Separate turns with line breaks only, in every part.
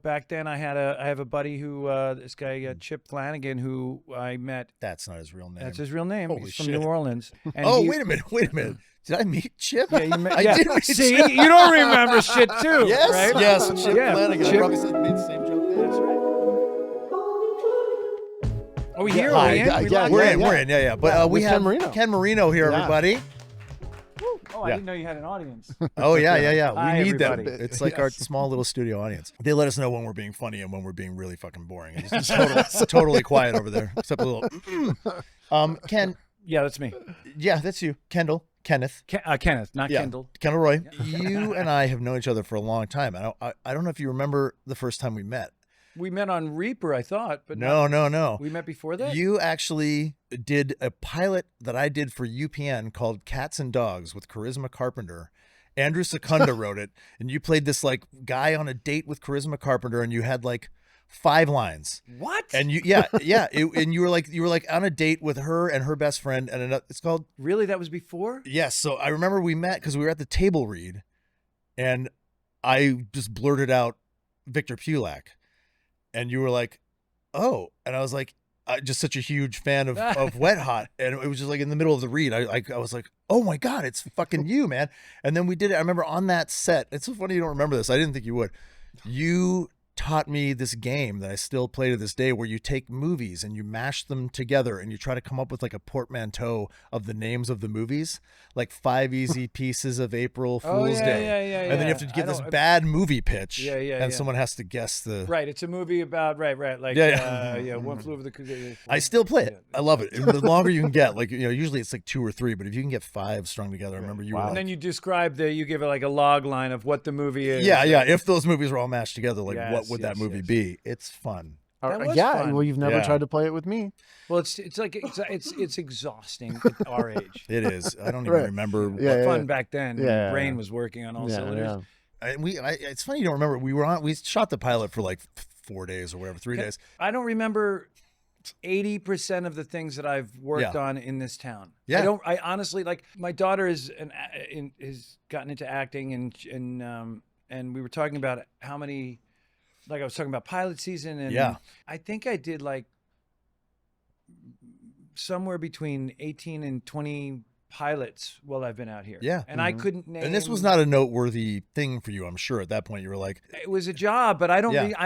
back then I have a buddy who, this guy, Chip Flanagan, who I met.
That's not his real name.
That's his real name.
Holy
He's from
shit.
New Orleans. And
Wait a minute. Did I meet Chip?
Yeah, you met,
I did meet
See,
Chip.
you don't remember shit too,
Yes,
right?
yes, Chip Flanagan.
Chip.
Probably made the same joke there.
That's right. Are we here?
Hi,
Are we in?
yeah,
We're in. Yeah. But we
with
have
Ken Marino.
here,
Yeah.
everybody.
Oh, I didn't know you had an audience.
Oh, yeah.
Hi,
We need them.
everybody.
It's like our small little studio audience. They let us know when we're being funny and when we're being really fucking boring. It's just totally quiet over there, except a little. Ken.
Yeah, that's me.
Yeah, that's you. Kenneth,
Kenneth, not Kendall.
Kendall Roy. You and I have known each other for a long time. I don't know if you remember the first time we met.
We met on Reaper, I thought, but
No.
We met before that.
You actually did a pilot that I did for UPN called Cats and Dogs with Charisma Carpenter. Andrew Secunda wrote it, and you played this like guy on a date with Charisma Carpenter, and you had like 5 lines.
What?
And you, and you were like on a date with her and her best friend, and it's called.
Really, that was before?
Yes. So I remember we met because we were at the table read, and I just blurted out Victor Pulak. And you were like, oh, and I was like, just such a huge fan of Wet Hot. And it was just like in the middle of the read. I was like, oh my God, it's fucking you, man. And then we did it. I remember on that set, it's so funny you don't remember this. I didn't think you would. You taught me this game that I still play to this day where you take movies and you mash them together and you try to come up with like a portmanteau of the names of the movies, like 5 Easy Pieces of April Fool's Day.
Yeah.
And then you have to give this bad movie pitch.
Yeah.
Someone has to guess the.
Right. It's a movie about, right. Like, One Flew Over the Cuckoo.
I still play it. I love it. And the longer you can get, like, usually it's like 2 or 3, but if you can get 5 strung together, I remember you were
And
like,
then you describe you give it like a log line of what the movie is.
Yeah. If those movies were all mashed together, like what would that movie be? It's fun.
That was
yeah,
fun.
well, you've never tried to play it with me.
Well, it's exhausting at our age.
It is. I don't even remember.
Fun back then. Yeah, my brain was working on all cylinders.
Yeah. It's funny you don't remember. We shot the pilot for like 4 days or whatever, 3 days.
I don't remember 80% of the things that I've worked on in this town.
Yeah.
I honestly, like, my daughter has gotten into acting, and we were talking about how many. Like I was talking about pilot season, and I think I did like somewhere between 18 and 20 pilots while I've been out here.
Yeah.
And I couldn't name.
And this was not a noteworthy thing for you, I'm sure. At that point, you were like,
it was a job, but I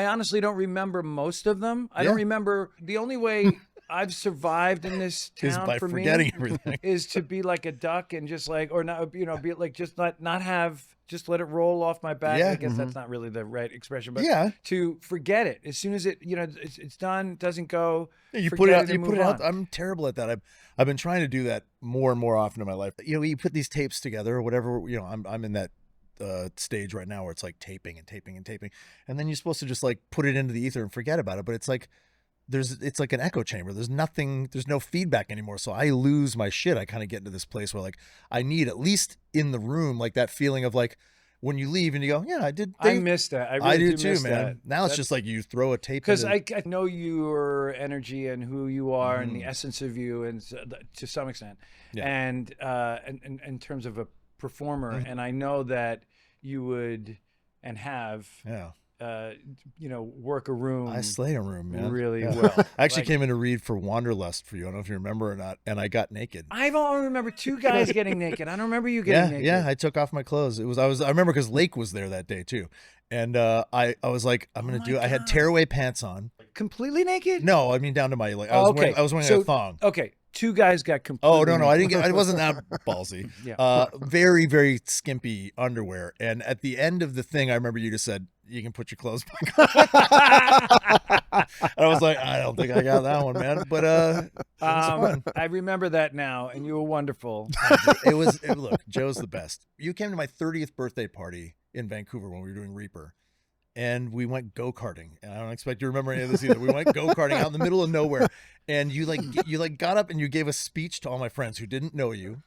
honestly don't remember most of them. I don't remember. The only way I've survived in this town
is by
for
forgetting
me
everything.
Is to be like a duck and just like, or not, be like, just not have. Just let it roll off my back. I guess that's not really the right expression, but to forget it as soon as it's done, doesn't go.
Yeah, you put it out. You put it out. I'm terrible at that. I've been trying to do that more and more often in my life. You put these tapes together or whatever. I'm in that stage right now where it's like taping, and then you're supposed to just like put it into the ether and forget about it. But it's like it's like an echo chamber. There's no feedback anymore. So I lose my shit. I kind of get into this place where like I need, at least in the room, like that feeling of like when you leave and you go, yeah, I did.
I miss that. I really
do too,
miss
man.
that.
Now it's just like you throw a tape.
Because I know your energy and who you are and the essence of you, and to some extent, and in terms of a performer, and I know that you would and have. Yeah. Work a room.
I slay a room, man.
Really well.
I actually came in to read for Wanderlust for you. I don't know if you remember or not. And I got naked.
I only remember 2 guys getting naked. I don't remember you getting naked.
Yeah. I took off my clothes. I remember because Lake was there that day too. And I was like, I'm going to do it. I had tearaway pants on.
Completely naked?
No, I mean down to my, like, I was wearing a thong.
Okay. 2 guys got completely
naked.
No,
I didn't get, I wasn't that ballsy. Very, very skimpy underwear. And at the end of the thing, I remember you just said, you can put your clothes back on. I was like, I don't think I got that one, man. But it was fun.
I remember that now, and you were wonderful.
Look, Joe's the best. You came to my 30th birthday party in Vancouver when we were doing Reaper. And we went go-karting. And I don't expect you to remember any of this either. We went go-karting out in the middle of nowhere. And you got up and you gave a speech to all my friends who didn't know you,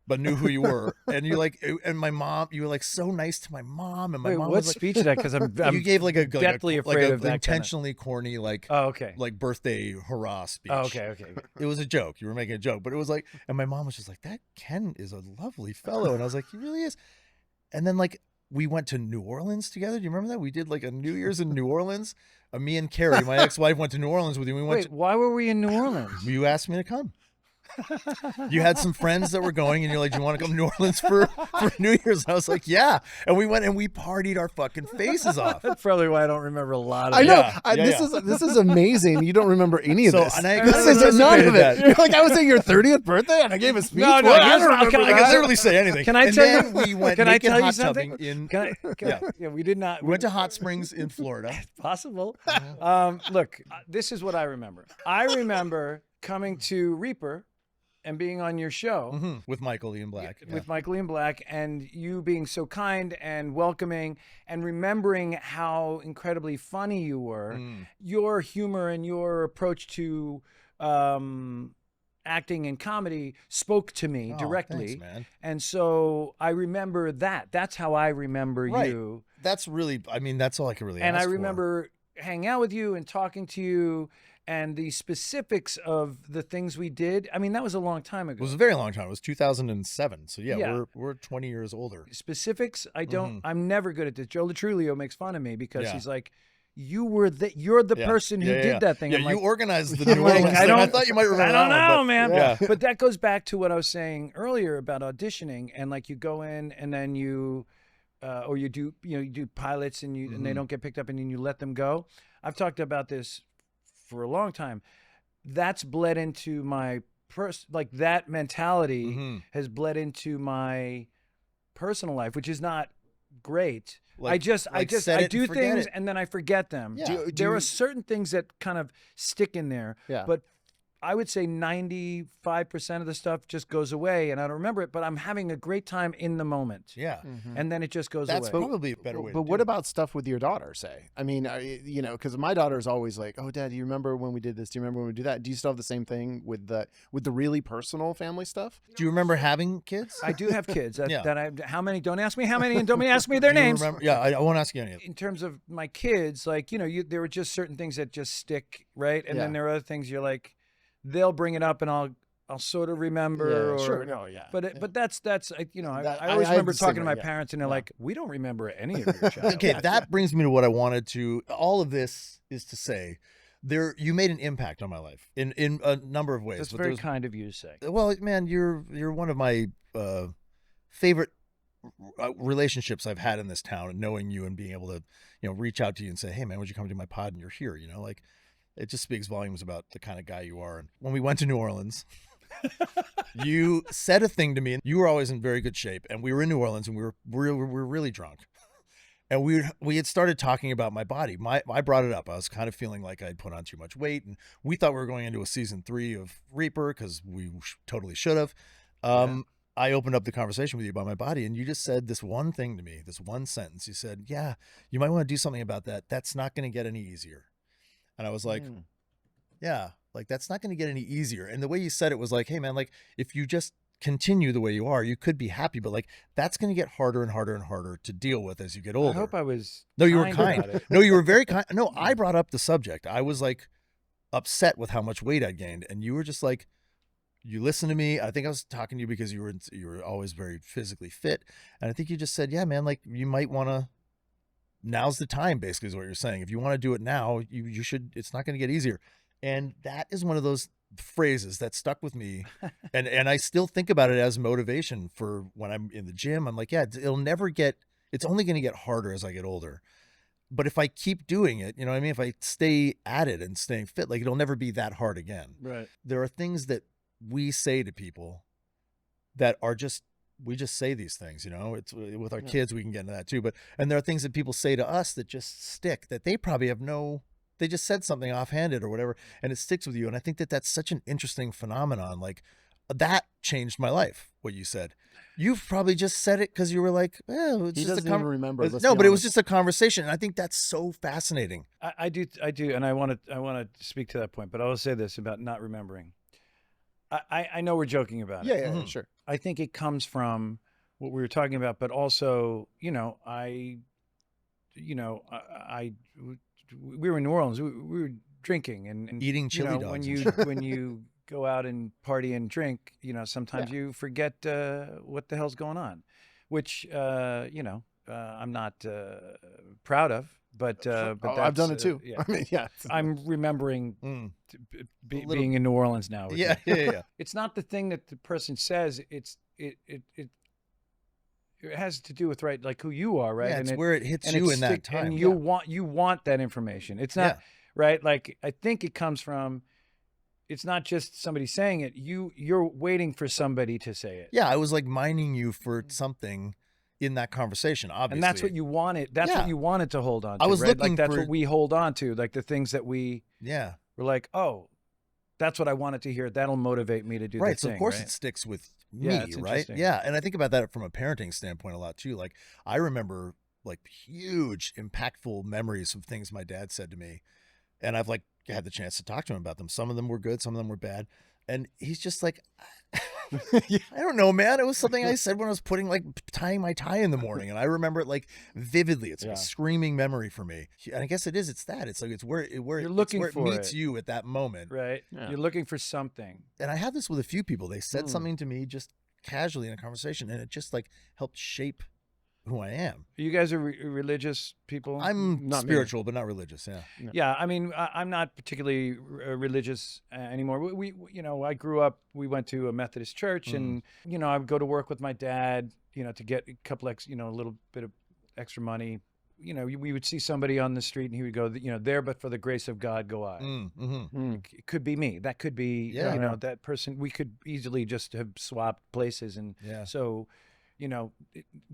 but knew who you were. And my mom, you were like so nice to my mom. And my mom
what
was like,
speech is that? Because I'm
you gave like a
deathly afraid of that
intentionally corny, like, like birthday hurrah speech.
Oh, okay.
It was a joke. You were making a joke, but it was like, and my mom was just like, that Ken is a lovely fellow. And I was like, he really is. And then like, we went to New Orleans together. Do you remember that? We did like a New Year's in New Orleans. Me and Carrie, my ex-wife, went to New Orleans with you. We went.
Wait, why were we in New Orleans?
You asked me to come. You had some friends that were going, and you're like, "Do you want to come to New Orleans for New Year's?" And I was like, "Yeah." And we went and we partied our fucking faces off.
That's probably why I don't remember a lot of
I
it.
know. This is amazing. You don't remember any of this.
And I
This is none of it. You're like, I was at your 30th birthday and I gave a speech.
No,
Well, I don't
I
remember
can
I can
that.
literally say anything.
Can I
and
tell
then
you?
we went
Can I
naked
tell you
hot
something?
tubbing in.
Yeah, we did not.
We went to Hot Springs in Florida.
Possible. Look, this is what I remember. I remember coming to Reaper and being on your show
With Michael Ian Black.
with Michael Ian Black, and you being so kind and welcoming, and remembering how incredibly funny you were, your humor and your approach to acting and comedy spoke to me directly.
Thanks, man.
And so I remember that. That's how I remember
Right.
you.
That's really, I mean, that's all I could really
And
ask
I
for.
remember hanging out with you and talking to you, and the specifics of the things we did. I mean, that was a long time
It
ago.
was a very long time. It was 2007. So yeah,
Yeah.
we're 20 years older.
Specifics, I don't. I'm never good at this. Joe Latrulio makes fun of me because
Yeah.
he's like, you're the person who did that thing.
Yeah,
I'm
you
like,
organized the
I'm
New
like,
Orleans thing. I thought you might remember
I don't
that
know,
one,
man.
Yeah.
But that goes back to what I was saying earlier about auditioning, and like you go in and then you, or you do, you do pilots and and they don't get picked up and then you let them go. I've talked about this for a long time. That's bled into my like that mentality has bled into my personal life, which is not great. I do things and then I forget them.
Yeah.
There are certain things that kind of stick in there, but I would say 95% of the stuff just goes away and I don't remember it, but I'm having a great time in the moment.
Yeah.
And then it just goes
That's
away.
probably a better way
But
to
what
do it.
about stuff with your daughter, say? I mean, because my daughter's always like, "Oh, Dad, do you remember when we did this? Do you remember when we do that?" Do you still have the same thing with the really personal family stuff?
Do you remember having kids?
I do have kids.
Yeah.
How many? Don't ask me how many, and don't ask me their
Do you
names.
remember? Yeah, I won't ask you any of it.
In terms of my kids, like, there were just certain things that just stick, right? And then there are other things you're like, they'll bring it up and I'll sort of remember.
Yeah, sure. No, yeah.
But that's I
I
always
have
remember
the same
talking to
way,
my
yeah.
parents and they're like, we don't remember any of your child.
Okay, that brings me to what I wanted to. All of this is to say, you made an impact on my life in a number of ways.
That's
but
very
there's-
kind of you to say.
Well, man, you're one of my favorite relationships I've had in this town, and knowing you and being able to, reach out to you and say, "Hey, man, would you come to my pod?" And you're here. Like it just speaks volumes about the kind of guy you are. And when we went to New Orleans, you said a thing to me, and you were always in very good shape. And we were in New Orleans, and we were really drunk. And we had started talking about my body. I brought it up. I was kind of feeling like I'd put on too much weight, and we thought we were going into a season 3 of Reaper because we totally should have. I opened up the conversation with you about my body, and you just said this one thing to me, this one sentence. You said, "Yeah, you might want to do something about that. That's not going to get any easier." And I was like, "Yeah, like that's not going to get any easier." And the way you said it was like, "Hey, man, like if you just continue the way you are, you could be happy, but like that's going to get harder and harder and harder to deal with as you get older."
I hope I was.
No, you were
about
kind.
it.
No, you were very kind. No, I brought up the subject. I was like upset with how much weight I'd gained, and you were just like, you listened to me. I think I was talking to you because you were always very physically fit, and I think you just said, "Yeah, man, like you might want to. Now's the time." Basically, is what you're saying. If you want to do it now, you should. It's not going to get easier, and that is one of those phrases that stuck with me, and I still think about it as motivation for when I'm in the gym. I'm like, yeah, it'll never get. It's only going to get harder as I get older. But if I keep doing it, you know what I mean? If I stay at it and staying fit, like it'll never be that hard again.
Right.
There are things that we say to people that are just, we just say these things, it's with our kids, we can get into that too. And there are things that people say to us that just stick, that they probably have they just said something offhanded or whatever, and it sticks with you. And I think that that's such an interesting phenomenon. Like that changed my life. What you said, you've probably just said it because you were like, it's
He
just
doesn't even remember. Let's
no,
be
but it was
honest.
just a conversation. And I think that's so fascinating.
I do, and I want to speak to that point, but I will say this about not remembering. I know we're joking about it.
Yeah, sure.
I think it comes from what we were talking about, but also, we were in New Orleans. We were drinking and
Eating chili dogs
When
and
you
shit.
when you go out and party and drink, sometimes you forget what the hell's going on, which I'm not proud of. But
I've done it too.
Yeah.
I mean, yeah.
I'm remembering being in New Orleans now. With
Yeah,
you.
yeah.
It's not the thing that the person says. It has to do with like who you are, right?
Yeah,
and
it's where it hits you in that time.
And you want that information. It's not right. Like I think it comes from. It's not just somebody saying it. You're waiting for somebody to say it.
Yeah, I was like mining you for something in that conversation, obviously.
And that's what you wanted. That's what you wanted to hold on to.
I was
right?
looking
like that's
for...
what we hold on to, like the things that we were like, oh, that's what I wanted to hear. That'll motivate me to do
right.
the
So
thing,
of course
right?
it sticks with me, right?
Yeah,
and I think about that from a parenting standpoint a lot too. Like I remember like huge, impactful memories of things my dad said to me, and I've like had the chance to talk to him about them. Some of them were good, some of them were bad, and he's just like. I don't know, man. It was something I said when I was tying my tie in the morning, and I remember it like vividly. It's like a screaming memory for me, and I guess it is. It's that. It's like it's where
you're looking
where it
for
meets you at that moment,
right? Yeah. You're looking for something.
And I had this with a few people. They said something to me just casually in a conversation, and it just like helped shape who I am.
You guys are religious people?
I'm
not
spiritual, but not religious. Yeah.
Yeah. I mean, I'm not particularly religious anymore. We I grew up. We went to a Methodist church, and I would go to work with my dad. To get a couple a little bit of extra money. We would see somebody on the street, and he would go, there, but for the grace of God, go I. It could be me. That could be, that person. We could easily just have swapped places, and so.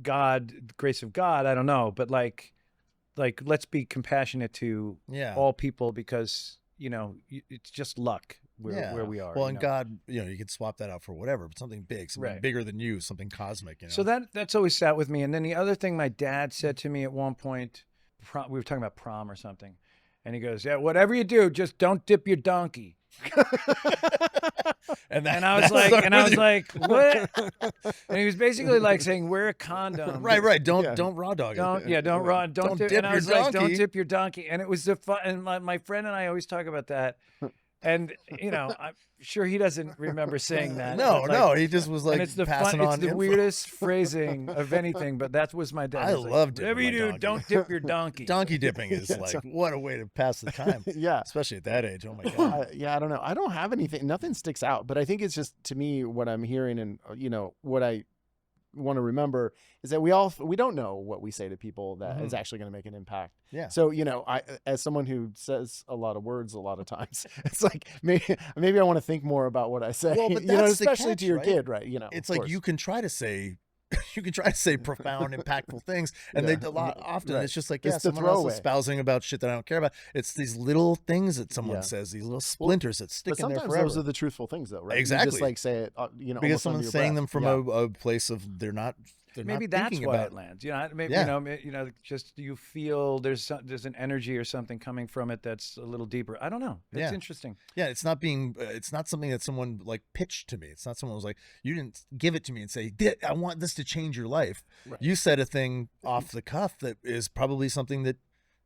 God, the grace of God, I don't know, but like let's be compassionate to all people because it's just luck where we are.
Well, and God, you could swap that out for whatever, but something big, something bigger than you, something cosmic.
So that's always sat with me. And then the other thing my dad said to me at one point, we were talking about prom or something, and he goes, "Yeah, whatever you do, just don't dip your donkey." and I was like, what? And he was basically like saying, wear a condom.
Right. Don't raw dog it.
Don't dip.
And
And
I
I was
your
like, don't
donkey.
dip your donkey. And it was the fun. And my friend and I always talk about that. And I'm sure he doesn't remember saying that.
No, he just was like
and it's the
passing on
It's the
info.
weirdest phrasing of anything, but that was my dad.
I loved it.
Whatever you do, don't dip your donkey.
Donkey dipping is like what a way to pass the time.
Yeah,
especially at that age. Oh my god.
I don't know. I don't have anything. Nothing sticks out, but I think it's just to me what I'm hearing and what I want to remember is that we don't know what we say to people that is actually going to make an impact.
Yeah.
So I, as someone who says a lot of words a lot of times, it's like maybe I want to think more about what I say.
Well, but that's
especially
the catch,
to your
right?
kid, right?
It's like you can try to say. You can try to say profound, impactful things, and they often it's just like
it's the
someone else
throwaway.
is espousing about shit that I don't care about. It's these little things that someone says, these little splinters that stick in there forever.
But sometimes those are the truthful things, though, right?
Exactly.
You just like say it,
because someone's saying them from a place of they're not.
Maybe that's why it lands. Maybe just you feel there's an energy or something coming from it that's a little deeper. I don't know. It's interesting.
Yeah, it's not something that someone like pitched to me. It's not someone was like, you didn't give it to me and say, I want this to change your life. Right. You said a thing off the cuff that is probably something that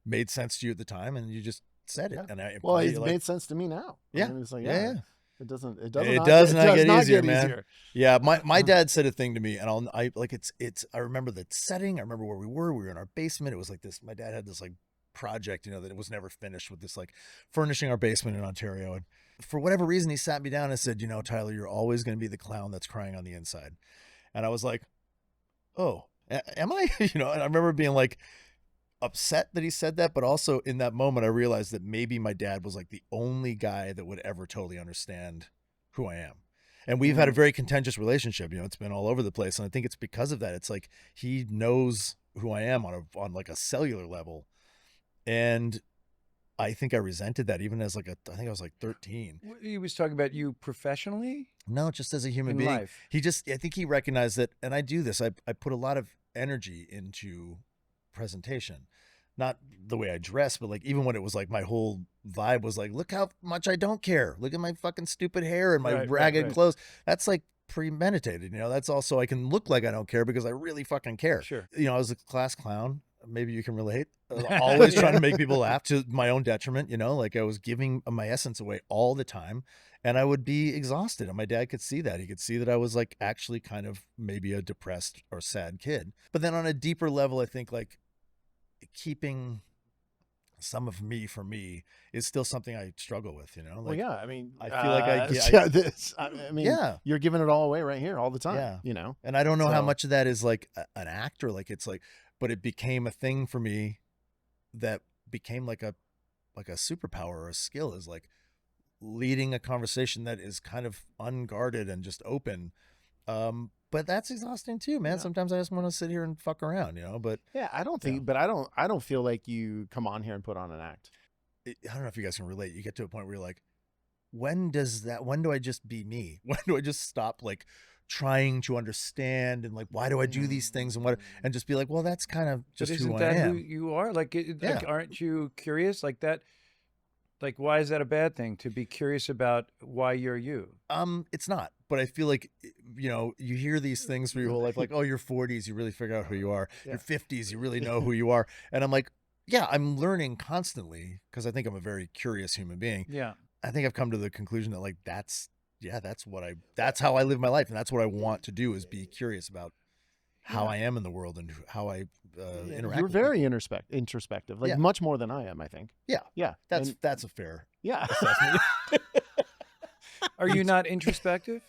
made sense to you at the time, and you just said it. And
it made sense to me I mean, it's like, yeah. It does not get easier.
Yeah, my dad said a thing to me, and I remember the setting. I remember where we were. We were in our basement. It was like this. My dad had this like project, that it was never finished with this like furnishing our basement in Ontario. And for whatever reason, he sat me down and said, Tyler, you're always going to be the clown that's crying on the inside. And I was like, oh, am I? And I remember being like upset that he said that, but also in that moment I realized that maybe my dad was like the only guy that would ever totally understand who I am. And we've had a very contentious relationship. It's been all over the place, and I think it's because of that. It's like he knows who I am on like a cellular level, and I think I resented that even as I think I was like 13.
He was talking about you professionally?
No, just as a human being.
Life.
I think he recognized that, and I do this. I put a lot of energy into presentation, not the way I dress, but like even when it was like my whole vibe was like, look how much I don't care. Look at my fucking stupid hair and my ragged clothes. That's like premeditated. That's also I can look like I don't care because I really fucking care.
Sure.
I was a class clown maybe you can relate. Always trying to make people laugh to my own detriment, you know, like I was giving my essence away all the time and I would be exhausted. And my dad could see that. He could see that I was like actually kind of maybe a depressed or sad kid. But then on a deeper level, I think like keeping some of me for me is still something I struggle with, you know? Like,
well, yeah, I mean,
I feel like
I mean,
yeah.
you're giving it all away right here all the time,
Yeah.
you know?
And I don't know how
So-
much of that is like an act or like, it's like, but it became a thing for me that became like a superpower or a skill, is like leading a conversation that is kind of unguarded and just open. But that's exhausting too, man.
Yeah.
Sometimes I just want to sit here and fuck around, you know, but
Yeah, I don't think, but I don't feel like you come on here and put on an act.
I don't know if you guys can relate. You get to a point where you're like, when do I just be me? When do I just stop like trying to understand and like, why do I do these things and just be like, well, that's kind of just
but
who
isn't
I
that
am.
who you are? Like,
Yeah.
like, aren't you curious like that? Like, why is that a bad thing to be curious about why you're you?
It's not, but I feel like, you know, you hear these things for your whole life, like, oh, your 40s, you really figure out who you are.
Yeah.
Your 50s, you really know who you are. And I'm like, yeah, I'm learning constantly because I think I'm a very curious human being.
Yeah.
I think I've come to the conclusion that like, that's how I live my life. And that's what I want to do, is be curious about how I am in the world and how I interact.
You're
with
very
people.
introspective, like
Yeah.
much more than I am, I think.
Yeah.
Yeah.
That's a fair
Yeah.
assessment.
Are you not introspective?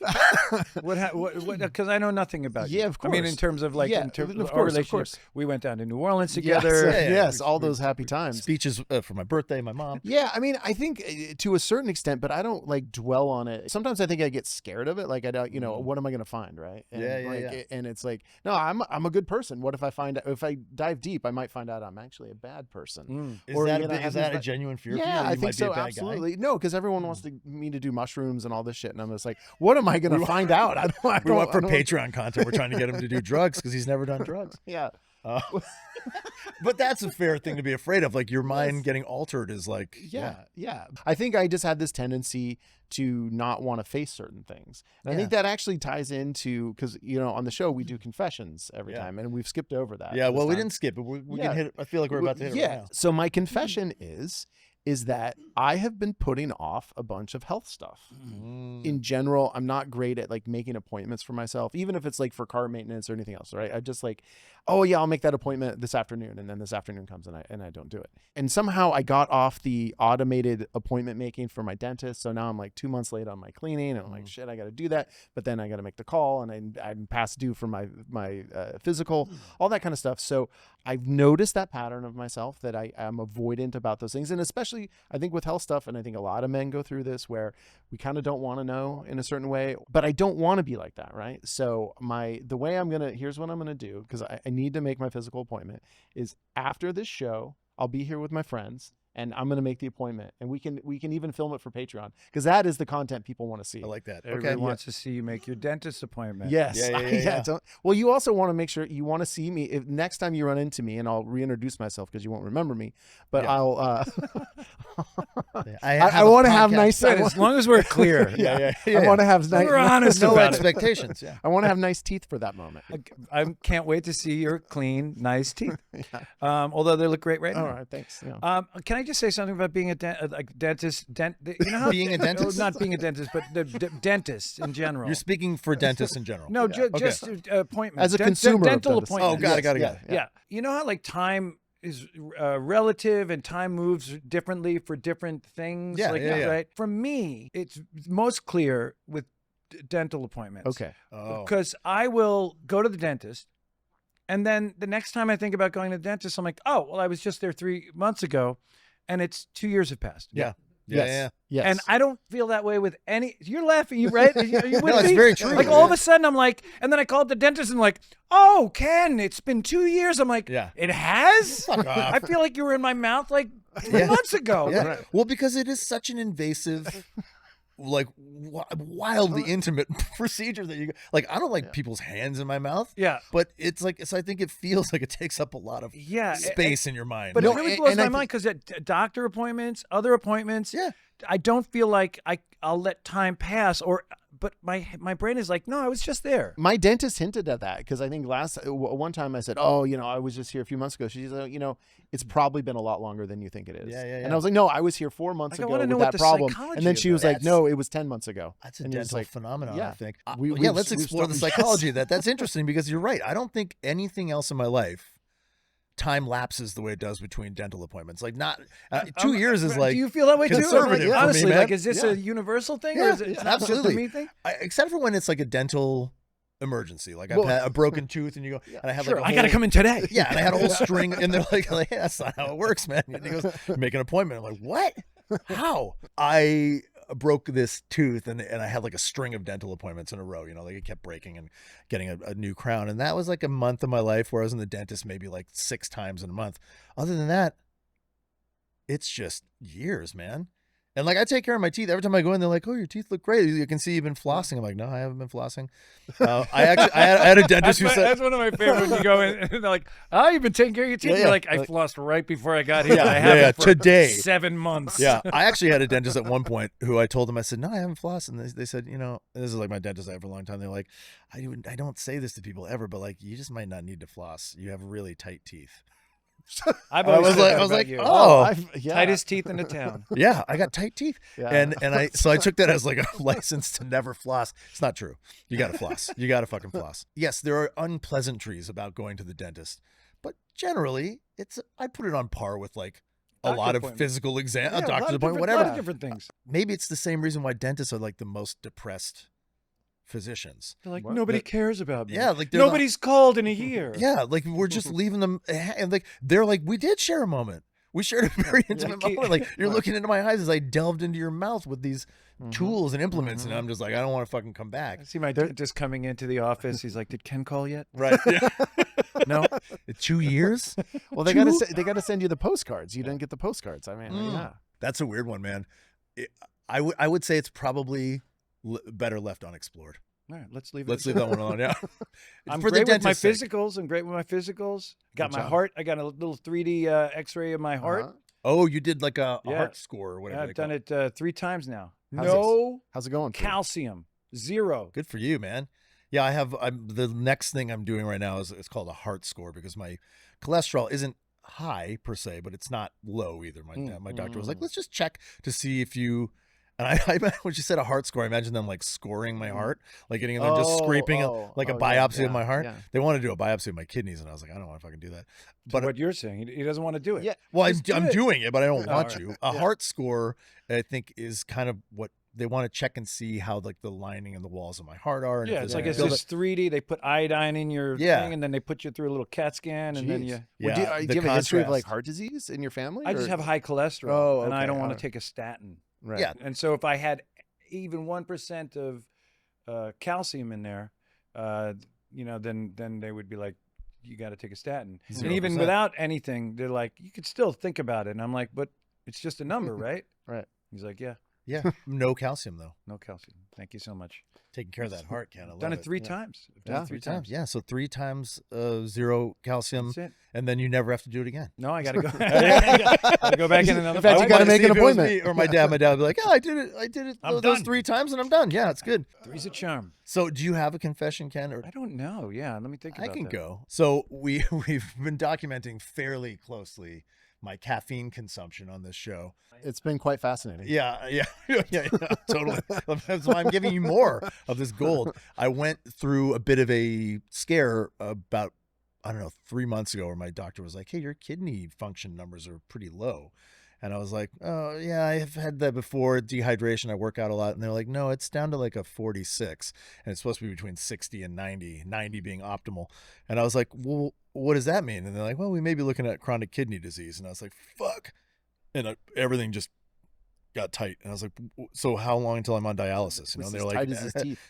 What? Because I know nothing about you.
Yeah, of
I mean, in
course.
terms of like,
Yeah,
in terms
of
of our
course, of
relationship,
course.
we went down to New Orleans
Yes,
together.
yes, all those happy times.
Speeches for my birthday, my mom.
Yeah, I mean, I think to a certain extent, but I don't like dwell on it. Sometimes I think I get scared of it. Like I don't, you know, what am I going to find, right? And
Yeah.
And it's like, no, I'm a good person. What if I dive deep, I might find out I'm actually a bad person.
Is
Or,
that,
you know,
is that a genuine fear for you?
Yeah,
That
I
you
think
might be
so.
a bad
Absolutely.
guy?
No, because everyone wants me to do mushrooms and all this shit, and I'm just like, what am I going to find out? I don't.
We want for
I don't-
Patreon content. We're trying to get him to do drugs because he's never done drugs.
Yeah.
But that's a fair thing to be afraid of. Like your mind getting altered is like,
Yeah. I think I just had this tendency to not want to face certain things. And I think that actually ties into, because, you know, on the show we do confessions every time, and we've skipped over that.
Yeah,
this
well, we
time.
didn't skip it. We
Yeah.
can hit it. I feel like we're about to hit it right now.
So my confession is that I have been putting off a bunch of health stuff. In general, I'm not great at like making appointments for myself, even if it's like for car maintenance or anything else, right? I just like, oh yeah, I'll make that appointment this afternoon, and then this afternoon comes and I don't do it. And somehow I got off the automated appointment making for my dentist, so now I'm like 2 months late on my cleaning, and I'm like, shit, I got to do that, but then I got to make the call, and I'm past due for my physical, all that kind of stuff. So I've noticed that pattern of myself, that I am avoidant about those things, and especially I think with health stuff, and I think a lot of men go through this, where we kind of don't want to know in a certain way, but I don't want to be like that, right? So here's what I'm gonna do, because I need to make my physical appointment, is after this show, I'll be here with my friends, and I'm going to make the appointment, and we can even film it for Patreon, because that is the content people want to see.
I like that.
Everybody wants to see you make your dentist appointment.
Yes.
Yeah.
Well, you also want to make sure you want to see me if next time you run into me, and I'll reintroduce myself because you won't remember me, but I'll I want to have nice
As long as we're clear.
I want to have nice,
We're honest
No
about it.
expectations. Yeah.
I want to have nice teeth for that moment.
I can't wait to see your clean, nice teeth. Although they look great right now.
All right, thanks. Yeah.
Can I just say something about being a dentist? You know how,
Being a dentist?
Not being a dentist, but the dentist in general.
You're speaking for dentists in general.
No, just appointments.
As a consumer of
dental
dentists.
appointments.
Oh, got it.
Yeah. You know how like time is relative and time moves differently for different things?
Yeah,
like
yeah,
that,
yeah.
right? For me, it's most clear with dental appointments.
Okay.
Oh.
Because I will go to the dentist, and then the next time I think about going to the dentist, I'm like, oh, well, I was just there 3 months ago, and it's 2 years have passed.
Yeah.
Yes.
And I don't feel that way with any. You're laughing, you right? Are you with
No, it's
me?
very true.
Like all of a sudden, I'm like, and then I called the dentist and like, oh, Ken, it's been 2 years. I'm like,
Yeah.
it has.
Fuck off.
I feel like you were in my mouth like 3 months ago.
Yeah. Well, because it is such an invasive, like wildly intimate procedure that you like. I don't like people's hands in my mouth.
Yeah.
But it's like, I think it feels like it takes up a lot of space in your mind.
But
No,
it really
and-
blows
and
my
I
mind because at doctor appointments, other appointments,
Yeah.
I don't feel like I'll let time pass, or but my brain is like, no, I was just there.
My dentist hinted at that because I think one time I said, oh, I was just here a few months ago. She's like, it's probably been a lot longer than you think it is.
Yeah.
And I was like, no, I was here 4 months ago with that problem. And then she was like, no, it was 10 months ago.
That's a dental phenomenon,
yeah.
I think.
Let's
explore the psychology of that. That's interesting because you're right. I don't think anything else in my life time lapses the way it does between dental appointments. Like 2 years is like.
Do you feel that way too?
conservative for
Honestly,
me, man.
like, is this a universal thing, or is it not just a me thing?
Except for when it's like a dental emergency, like I've had a broken tooth, and you go, and I have like
I got to come in today.
Yeah, and I had a whole string, and they're like, hey, that's not how it works, man. And he goes, make an appointment. I'm like, what? How? I broke this tooth, and I had like a string of dental appointments in a row. Like it kept breaking and getting a new crown, and that was like a month of my life where I was in the dentist maybe like 6 times in a month. Other than that, it's just years, man. And like I take care of my teeth. Every time I go in, they're like, "Oh, your teeth look great. You can see you've been flossing." I'm like, "No, I haven't been flossing." I had a dentist who said
that's one of my favorites. You go in and they're like, "Oh, you've been taking care of your teeth."
Yeah,
You're like, "I flossed right before I got here. I haven't for
today
7 months."
Yeah, I actually had a dentist at one point who I told them, I said, "No, I haven't flossed," and they said, and this is like my dentist I have for a long time. They're like, "I don't say this to people ever, but like you just might not need to floss. You have really tight teeth."
I was like,
oh,
tightest teeth in the town.
Yeah, I got tight teeth,
Yeah.
and I took that as like a license to never floss. It's not true. You got to floss. You got to fucking floss. Yes, there are unpleasantries about going to the dentist, but generally, I put it on par with like a lot of physical exam, a doctor's appointment, whatever.
A lot of different things.
Maybe it's the same reason why dentists are like the most depressed physicians.
They're like, nobody cares about me.
Yeah, like
nobody's called in a year.
Yeah, like we're just leaving them, and like they're like, we did share a moment. We shared a very intimate moment. Like you're looking into my eyes as I delved into your mouth with these tools and implements, and I'm just like, I don't want to fucking come back.
I see my dentist coming into the office. He's like, "Did Ken call yet?"
Right. Yeah.
No.
2 years.
Well, they gotta send you the postcards. You didn't get the postcards. I mean, yeah.
That's a weird one, man. I would say it's probably better left unexplored.
All right, let's leave
that one alone. Yeah.
I'm great with my physicals. Got my heart. I got a little 3D X-ray of my heart.
Oh, you did like a heart score or whatever.
I've done it 3 times now.
How's it going?
Calcium, 0.
Good for you, man. Yeah, I have. The next thing I'm doing right now is it's called a heart score because my cholesterol isn't high per se, but it's not low either. My doctor was like, let's just check to see if you. And I when she said a heart score, I imagine them like scoring my heart, like getting in there and just scraping a biopsy of my heart. Yeah. They want to do a biopsy of my kidneys, and I was like, I don't want to fucking do that. But
what you're saying, he doesn't want to do it.
Yeah. Well, I'm doing it, but I don't want to. A heart score, I think, is kind of what they want to check and see how like the lining and the walls of my heart are. And
it's like it's just 3D. They put iodine in your thing, and then they put you through a little CAT scan, and then you.
Do you have a history of like heart disease in your family?
I just have high cholesterol, and I don't want to take a statin.
Right.
Yeah.
And so if I had even 1% of calcium in there, then they would be like, you got to take a statin. 0%. And even without anything, they're like, you could still think about it. And I'm like, but it's just a number, right?
Right.
He's like, yeah.
Yeah. No calcium though.
No calcium. Thank you so much.
Taking care of that heart, Ken.
I've done it 3 times.
Yeah, 3 times. Yeah, so 3 times 0 calcium,
that's it.
And then you never have to do it again.
No, I got to go. Gotta go back in another.
In fact, you got to make an appointment.
Or my dad would be like, "Yeah, I did it those 3 times, and I'm done." Yeah, it's good.
3's a charm.
So, do you have a confession, Ken? Or
I don't know. Yeah, let me think about that.
I can go. So we've been documenting fairly closely my caffeine consumption on this show.
It's been quite fascinating.
Yeah, totally. So I'm giving you more of this gold. I went through a bit of a scare about, 3 months ago where my doctor was like, hey, your kidney function numbers are pretty low. And I was like, oh, yeah, I've had that before. Dehydration, I work out a lot. And they're like, no, it's down to like a 46. And it's supposed to be between 60 and 90, 90 being optimal. And I was like, well, what does that mean? And they're like, well, we may be looking at chronic kidney disease. And I was like, fuck. And everything just got tight. And I was like, so how long until I'm on dialysis?
And
they're like,
tight as his teeth.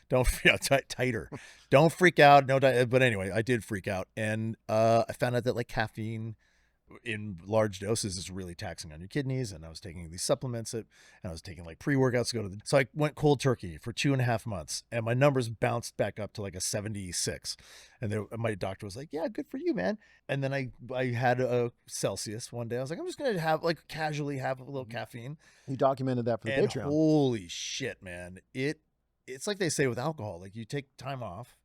Tighter. Don't freak out. But anyway, I did freak out. And I found out that like caffeine in large doses is really taxing on your kidneys, and I was taking these supplements and I was taking like pre-workouts to go to so I went cold turkey for 2.5 months, and my numbers bounced back up to like a 76, and my doctor was like, yeah, good for you, man. And then I had a Celsius one day. I was like, I'm just gonna have like casually have a little caffeine.
You documented that for the Patreon.
Holy shit, man, it it's like they say with alcohol, like you take time off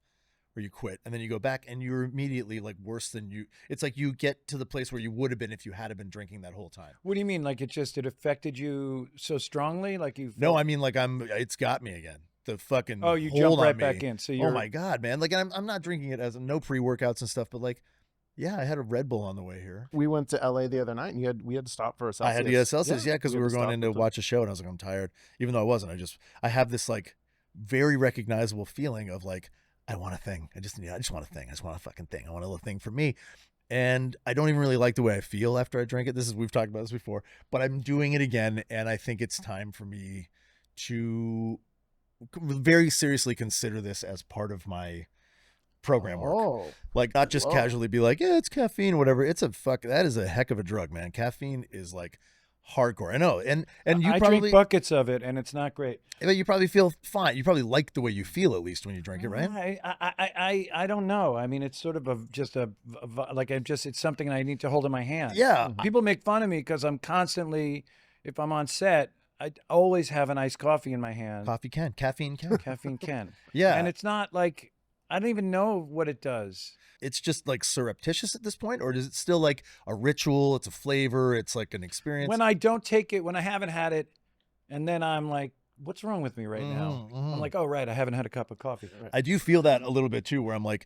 or you quit and then you go back and you're immediately like worse than you. It's like you get to the place where you would have been if you had been drinking that whole time.
What do you mean? Like it affected you so strongly? Like you?
No, I mean like it's got me again. The fucking
Oh, you
hold
jump
on
right
me.
back in. So you're.
Oh my God, man. Like I'm not drinking it as no pre-workouts and stuff, but like, yeah, I had a Red Bull on the way here.
We went to LA the other night, and we had to stop for a Celsius.
I had to get a Celsius, yeah, because we
had
were
to
going
stop
in to
with the-
watch a show, and I was like, I'm tired, even though I wasn't. I have this like very recognizable feeling of like, I want a thing. I just want a thing. I just want a fucking thing. I want a little thing for me, and I don't even really like the way I feel after I drink it. We've talked about this before, but I'm doing it again, and I think it's time for me to very seriously consider this as part of my program work.
Oh,
Like not just
Whoa.
casually be like, yeah, it's caffeine, whatever. That is a heck of a drug, man. Caffeine is like hardcore. I know. And you
I
probably
drink buckets of it, and it's not great.
but you probably feel fine. You probably like the way you feel at least when you drink it, right?
I don't know. I mean, it's sort of it's something I need to hold in my hand.
Yeah.
People make fun of me because I'm constantly, if I'm on set, I always have an iced coffee in my hand.
Caffeine can.
Caffeine can.
Yeah.
And it's not like, I don't even know what it does.
It's just like surreptitious at this point, or is it still like a ritual? It's a flavor. It's like an experience.
When I don't take it, when I haven't had it, and then I'm like, what's wrong with me right now? I'm like, oh, right, I haven't had a cup of coffee.
I do feel that a little bit too, where I'm like,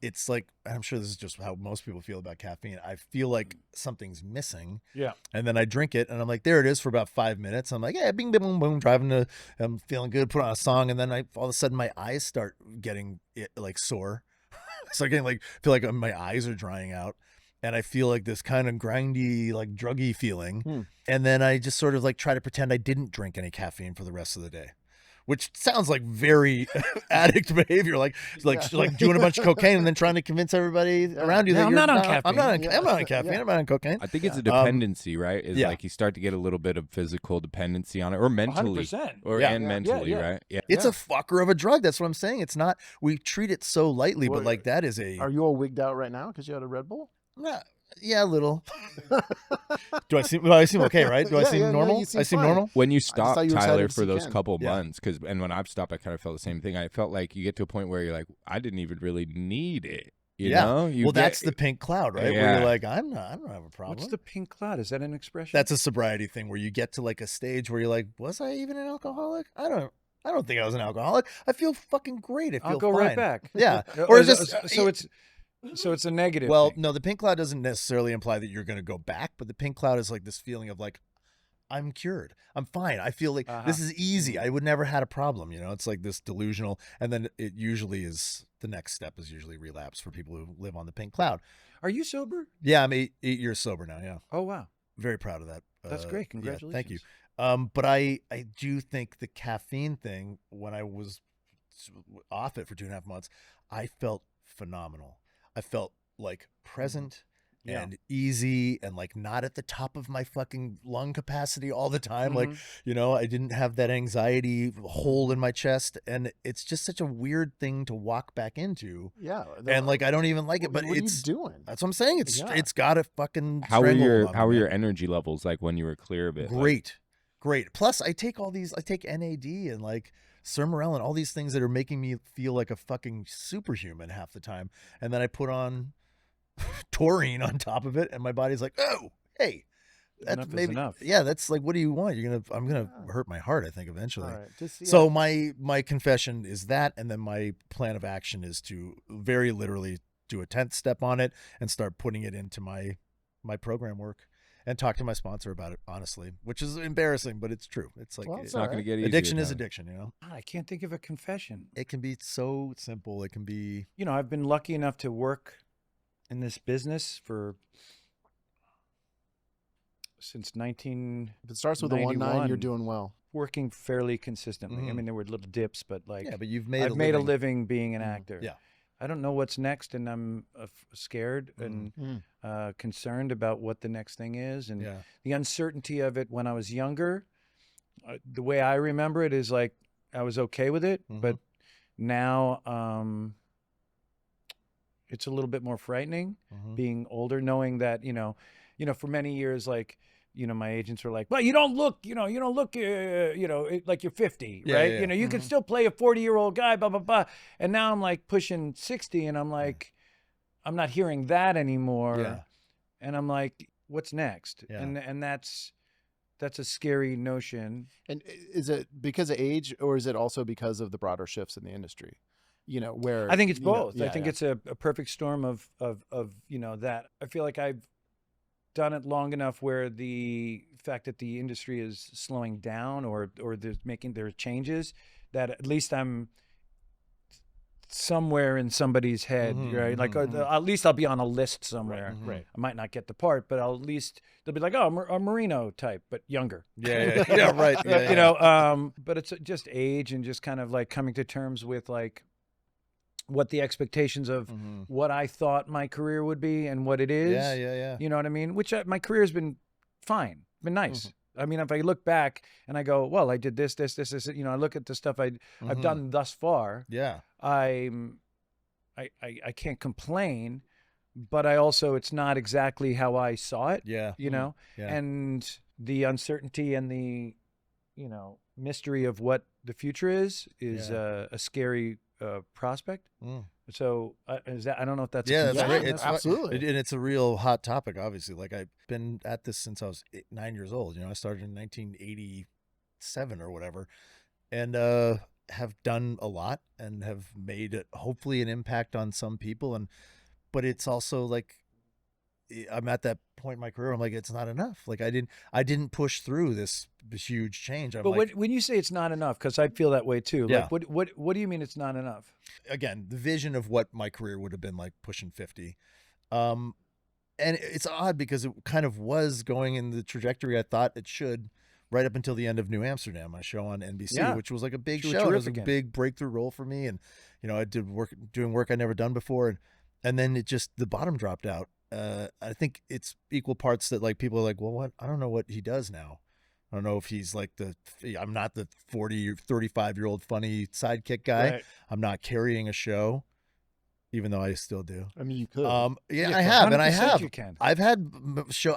it's like, I'm sure this is just how most people feel about caffeine. I feel like something's missing.
Yeah.
And then I drink it and I'm like, there it is for about 5 minutes. I'm like, yeah, bing, bing, boom, boom, I'm feeling good, put on a song. And then all of a sudden my eyes start getting like sore. Start getting like, feel like my eyes are drying out. And I feel like this kind of grindy, like druggy feeling. And then I just sort of like try to pretend I didn't drink any caffeine for the rest of the day, which sounds like very addict behavior, like doing a bunch of cocaine and then trying to convince everybody around you that
I'm
you're
not on caffeine.
I'm not on caffeine. I'm not on cocaine.
I think it's a dependency, right? It's
yeah.
like you start to get a little bit of physical dependency on it, or mentally,
100%.
mentally,
Yeah.
right? Yeah.
It's a fucker of a drug. That's what I'm saying. It's not. We treat it so lightly, but like that is a.
Are you all wigged out right now because you had a Red Bull?
Yeah, a little. Do I seem okay, right? Do I seem normal?
you seem
I seem
fine.
normal?
When you
thought
stop,
you were
Tyler,
excited to
for
see
those
Ken.
couple
Yeah.
months, and when I've stopped, I kind of felt the same thing. I felt like you get to a point where you're like, I didn't even really need it. You know?
That's the pink cloud, right? Where
Yeah.
you're like, I don't have a problem.
What's the pink cloud? Is that an expression?
That's a sobriety thing where you get to like a stage where you're like, was I even an alcoholic? I don't think I was an alcoholic. I feel fucking great. I feel
I'll go
fine.
right back.
Yeah.
Or
just
so it's a negative.
well,
thing.
no, the pink cloud doesn't necessarily imply that you're going to go back, but the pink cloud is like this feeling of like, I'm cured. I'm fine. I feel like this is easy. I would never had a problem. You know, it's like this delusional. And then it usually is the next step is usually relapse for people who live on the pink cloud.
Are you sober?
Yeah, I'm 8 years sober now. Yeah.
Oh, wow.
Very proud of that.
That's great.
yeah,
Congratulations.
thank you. But I do think the caffeine thing, when I was off it for 2.5 months, I felt phenomenal. I felt like present and easy and like not at the top of my fucking lung capacity all the time. Like, you know, I didn't have that anxiety hole in my chest. And it's just such a weird thing to walk back into.
Yeah.
And like, I don't even like it, but
what
it's
are you doing?
That's what I'm saying. It's got a fucking
How were
stranglehold on me,
your
man.
energy levels like when you were clear of it?
Great. Plus I take NAD and like Sermorel and all these things that are making me feel like a fucking superhuman half the time. And then I put on taurine on top of it and my body's like, oh, hey, that's
Enough is
maybe
enough.
Yeah, that's like, what do you want? I'm gonna hurt my heart, I think, eventually.
All right.
So my confession is that, and then my plan of action is to very literally do a 10th step on it and start putting it into my program work and talk to my sponsor about it, honestly, which is embarrassing, but it's true. It's like,
It's not going to get easier.
addiction is
Tyler.
addiction, you know?
God, I can't think of a confession.
It can be so simple. It can be,
You know, I've been lucky enough to work in this business since 19.
If it starts with a 1-9,
91.
you're doing well.
Working fairly consistently. I mean, there were little dips, but like,
yeah, but you've made
I've made a living being an actor.
Yeah.
I don't know what's next, and I'm scared and concerned about what the next thing is, and the uncertainty of it. When I was younger, the way I remember it is like I was okay with it, but now it's a little bit more frightening. Being older, knowing that you know, for many years, like my agents were like, well, you don't look, you don't look, like you're 50, right?
yeah.
You can still play a 40-year-old guy, blah, blah, blah. And now I'm like pushing 60 and I'm like, I'm not hearing that anymore.
Yeah.
And I'm like, what's next?
Yeah.
And that's a scary notion.
And is it because of age, or is it also because of the broader shifts in the industry? Where
I think it's both. I think
yeah.
it's a perfect storm of that. I feel like I've done it long enough where the fact that the industry is slowing down or there's changes, that at least I'm somewhere in somebody's head, right? Like at least I'll be on a list somewhere.
Right.
I might not get the part, but I'll at least they'll be like, oh, a Marino type, but younger.
Yeah, right. Yeah.
But it's just age and just kind of like coming to terms with like what the expectations of what I thought my career would be and what it is.
Yeah.
You know what I mean? Which my career has been fine, been nice. I mean, if I look back and I go, well, I did this, I look at the stuff I've done thus far.
Yeah.
I can't complain, but I also, it's not exactly how I saw it.
Yeah.
Yeah. And the uncertainty and the, mystery of what the future is a scary prospect. So is that, I don't know if that's
that's great. It's
absolutely.
and it's a real hot topic, obviously. Like I've been at this since I was 9 years old. I started in 1987 or whatever, and have done a lot and have made hopefully an impact on some people. But it's also like I'm at that point in my career. I'm like, it's not enough. Like I didn't push through this huge change.
But when you say it's not enough, because I feel that way too.
Yeah.
Like what do you mean it's not enough?
Again, the vision of what my career would have been like pushing 50. And it's odd because it kind of was going in the trajectory I thought it should right up until the end of New Amsterdam, my show on NBC, which was like a big show. It was a big breakthrough role for me. And, I did doing work I'd never done before. And then the bottom dropped out. I think it's equal parts that like people are like, well, what? I don't know what he does now. I don't know if he's like I'm not the 40 or 35-year-old funny sidekick guy. Right. I'm not carrying a show, even though I still do.
I mean, you could.
I have, and I have.
You can.
I've had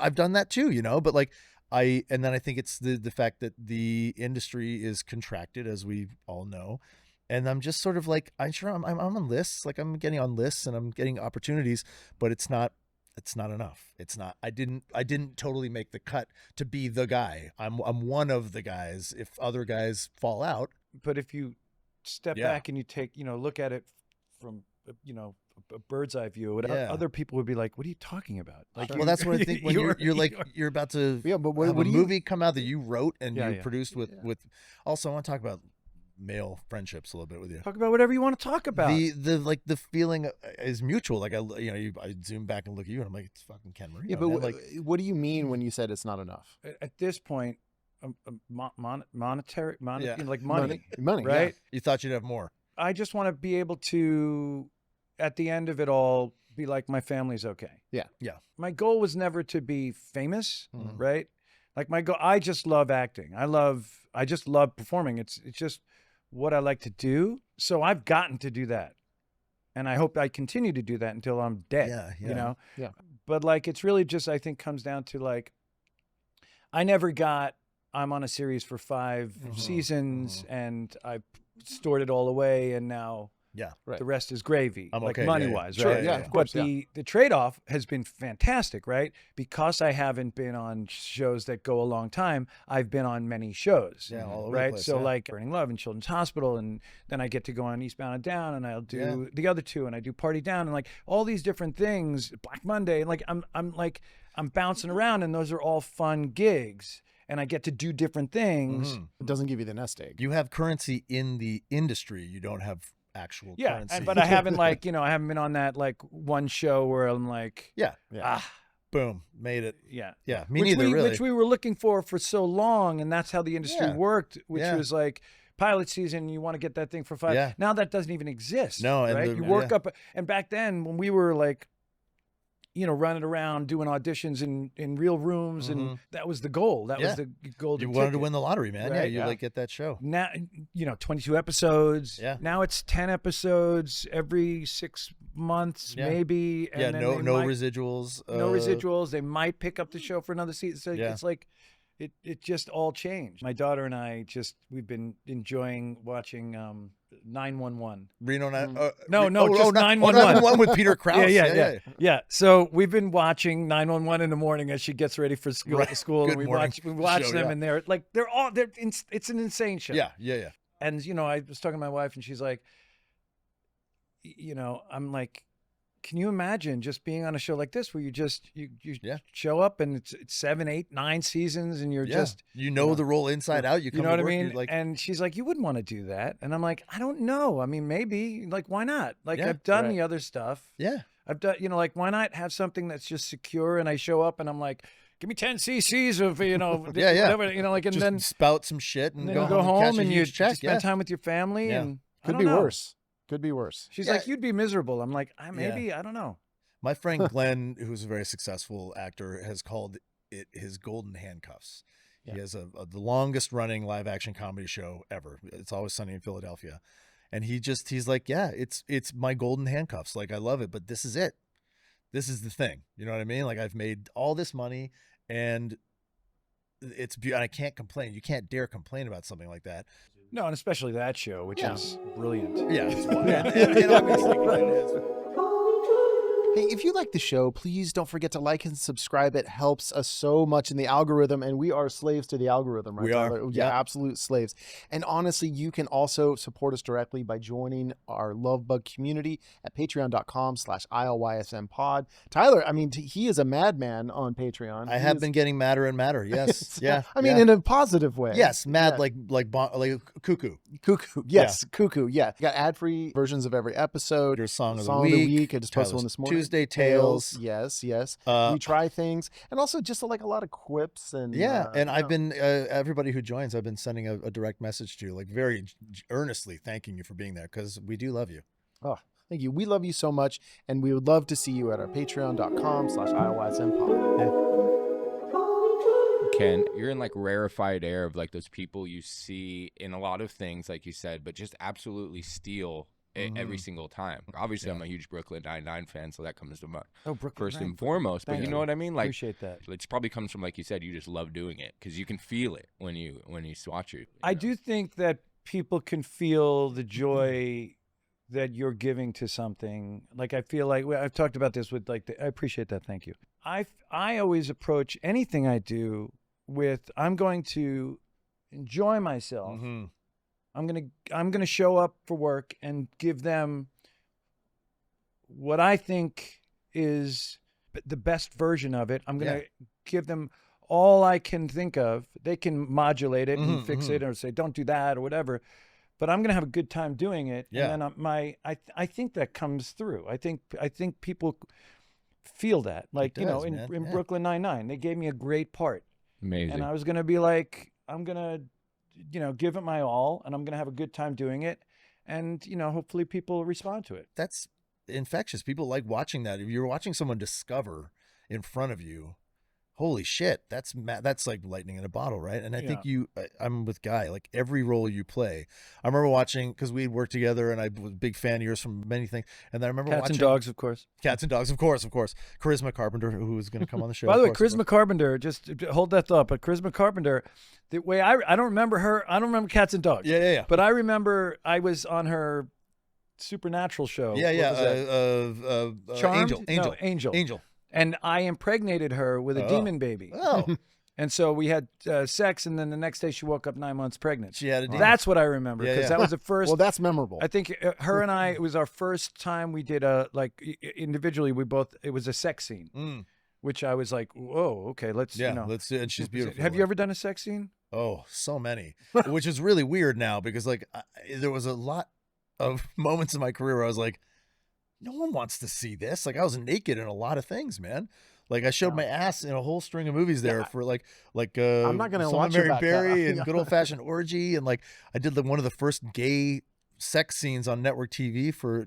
I've done that too, but like and then I think it's the fact that the industry is contracted, as we all know. And I'm just sort of like, I'm on lists, like I'm getting on lists and I'm getting opportunities, but it's not enough. It's not. I didn't totally make the cut to be the guy. I'm one of the guys. If other guys fall out,
but if you step back and you take, look at it from, a bird's eye view, other people would be like, "What are you talking about?" Like,
well, that's what I think when you're like you're about to
but what
have a
do
movie come out that you wrote and you produced with. Also, I want to talk about male friendships a little bit with you.
Talk about whatever you want to talk about.
The feeling is mutual. Like I zoom back and look at you and I'm like, it's fucking Ken Marino.
Yeah, but what do you mean when you said it's not enough?
At this point, monetary, like
money,
right?
Yeah. You thought you'd have more.
I just want to be able to, at the end of it all, be like, my family's okay.
Yeah.
My goal was never to be famous, right? Like my goal, I just love acting. I just love performing. It's just what I like to do. So I've gotten to do that. And I hope I continue to do that until I'm dead,
Yeah.
But like, it's really just, I think comes down to like, I'm on a series for 5 seasons and I stored it all away. And now the rest is gravy,
I'm
like
okay.
money-wise,
Sure.
right?
Yeah, of course.
But the trade-off has been fantastic, right? Because I haven't been on shows that go a long time, I've been on many shows,
all over the
right?
place,
So like Burning Love and Children's Hospital, and then I get to go on Eastbound and Down, and I'll do the other two, and I do Party Down, and like all these different things, Black Monday, and like I'm bouncing around, and those are all fun gigs. And I get to do different things.
It doesn't give you the nest egg.
You have currency in the industry. You don't have actual currency.
But I haven't I haven't been on that like one show where I'm like,
boom, made it.
Yeah.
Me neither, really.
Which we were looking for so long, and that's how the industry worked. Which was like pilot season. You want to get that thing for 5.
Yeah.
Now that doesn't even exist.
No, and
right? You work up, and back then when we were like running around doing auditions in real rooms, and that was the goal. That was the golden
You wanted to
ticket.
win the lottery, man. Yeah,
Right?
you like get that show.
Now, 22 episodes.
Yeah.
Now it's 10 episodes every 6 months, maybe. And
Yeah,
then
no
they
no
might-
residuals.
no residuals. They might pick up the show for another season. So
Yeah.
it's like it just all changed. My daughter and I we've been enjoying watching 911.
Reno.
No, just
oh,
911.
911 with Peter Krause.
Yeah. So we've been watching 911 in the morning as she gets ready for school.
Right.
School,
Good
and we
morning
watch
show,
them,
yeah.
and it's an insane show.
Yeah.
And I was talking to my wife, and she's like, I'm like, can you imagine just being on a show like this where you show up and it's 7, 8, 9 seasons, and you're just
the role inside out. You
know what I
work,
mean?
you're like,
And she's like, you wouldn't want to do that. And I'm like, I don't know. I mean, maybe. Like, why not? Like,
Yeah,
I've done
right.
the other stuff.
yeah.
I've done, like, why not have something that's just secure? And I show up and I'm like, give me 10 cc's of, whatever, like, and
Just
then
spout some shit and
then
go
you go
home
home and you
huge check.
spend time with your family.
Yeah.
And I
Could
don't
be
know.
worse. Could be worse.
She's
Yeah.
like, you'd be miserable. I'm like, maybe, I don't know.
My friend Glenn, who's a very successful actor, has called it his golden handcuffs.
Yeah.
He has the longest running live action comedy show ever. It's Always Sunny in Philadelphia. And he's like, yeah, it's my golden handcuffs. Like, I love it, but this is it. This is the thing. You know what I mean? Like, I've made all this money and and I can't complain. You can't dare complain about something like that.
No, and especially that show, which is brilliant.
Yeah. It's one. And obviously Glenn is.
Hey, if you like the show, please don't forget to like and subscribe. It helps us so much in the algorithm, and we are slaves to the algorithm, right?
We are.
Tyler?
Yeah.
Absolute slaves. And honestly, you can also support us directly by joining our Love Bug community at patreon.com/ILYSMpod. Tyler, I mean, he is a madman on Patreon.
I have been getting madder and madder. Yes. Yeah.
I mean,
yeah.
in a positive way.
Yes, mad
Yeah.
like cuckoo.
Cuckoo. Yes, cuckoo. Yeah. You got ad-free versions of every episode.
Your song of the
Song
week.
I just posted one this morning.
Tuesday Tales.
Yes.
Uh,
we try things, and also just like a lot of quips and
and I've been everybody who joins, I've been sending a direct message to, like, very earnestly thanking you for being there, because we do love you.
Oh, thank you. We love you so much, and we would love to see you at our patreon.com/ILYSMpod.
Ken, you're in like rarefied air of like those people you see in a lot of things, like you said, but just absolutely steal every single time. Obviously, I'm a huge Brooklyn Nine-Nine fan, so that comes to mind first and foremost. But
Thank
you
you.
know what I mean? Like,
Appreciate that.
it probably comes from, like you said, you just love doing it because you can feel it when you watch it.
I do think that people can feel the joy that you're giving to something. Like, I feel like I've talked about this with I appreciate that. Thank you. I always approach anything I do with, I'm going to enjoy myself.
Mm-hmm.
I'm gonna show up for work and give them what I think is the best version of it. I'm gonna give them all I can think of. They can modulate it and fix it, or say don't do that or whatever. But I'm gonna have a good time doing it.
Yeah.
And then I think that comes through. I think people feel that. Like,
does,
in
man. Yeah.
Brooklyn Nine-Nine, they gave me a great part.
Amazing.
And I was gonna be like, I'm gonna give it my all, and I'm going to have a good time doing it. And, hopefully people respond to it.
That's infectious. People like watching that. If you're watching someone discover in front of you, holy shit, that's like lightning in a bottle, right? And I think I'm with Guy, like every role you play. I remember watching, because we had worked together, and I was a big fan of yours from many things. And then I remember
Cats
watching
and Dogs, of course.
Cats and Dogs, of course. Charisma Carpenter, who was going to come on the show.
By the way,
of course.
Charisma Carpenter, just hold that thought, but Charisma Carpenter, the way I don't remember her, I don't remember Cats and Dogs.
Yeah.
But I remember I was on her Supernatural show.
Yeah.
Charmed?
Angel.
No, Angel. And I impregnated her with a demon baby.
Oh.
And so we had sex, and then the next day she woke up 9 months pregnant.
She had a demon.
That's what I remember, because that was the first.
Well, that's memorable.
I think her and I, it was our first time we did individually, it was a sex scene, which I was like, whoa, okay, let's,
let's do it. And she's beautiful.
Have you ever done a sex scene?
Oh, so many, which is really weird now, because there was a lot of moments in my career where I was like, no one wants to see this. Like, I was naked in a lot of things, man. Like, I showed my ass in a whole string of movies there for like
I'm not gonna
Some
watch
Mary
about
Berry
that.
and Good Old Fashioned Orgy, and like I did one of the first gay sex scenes on network TV for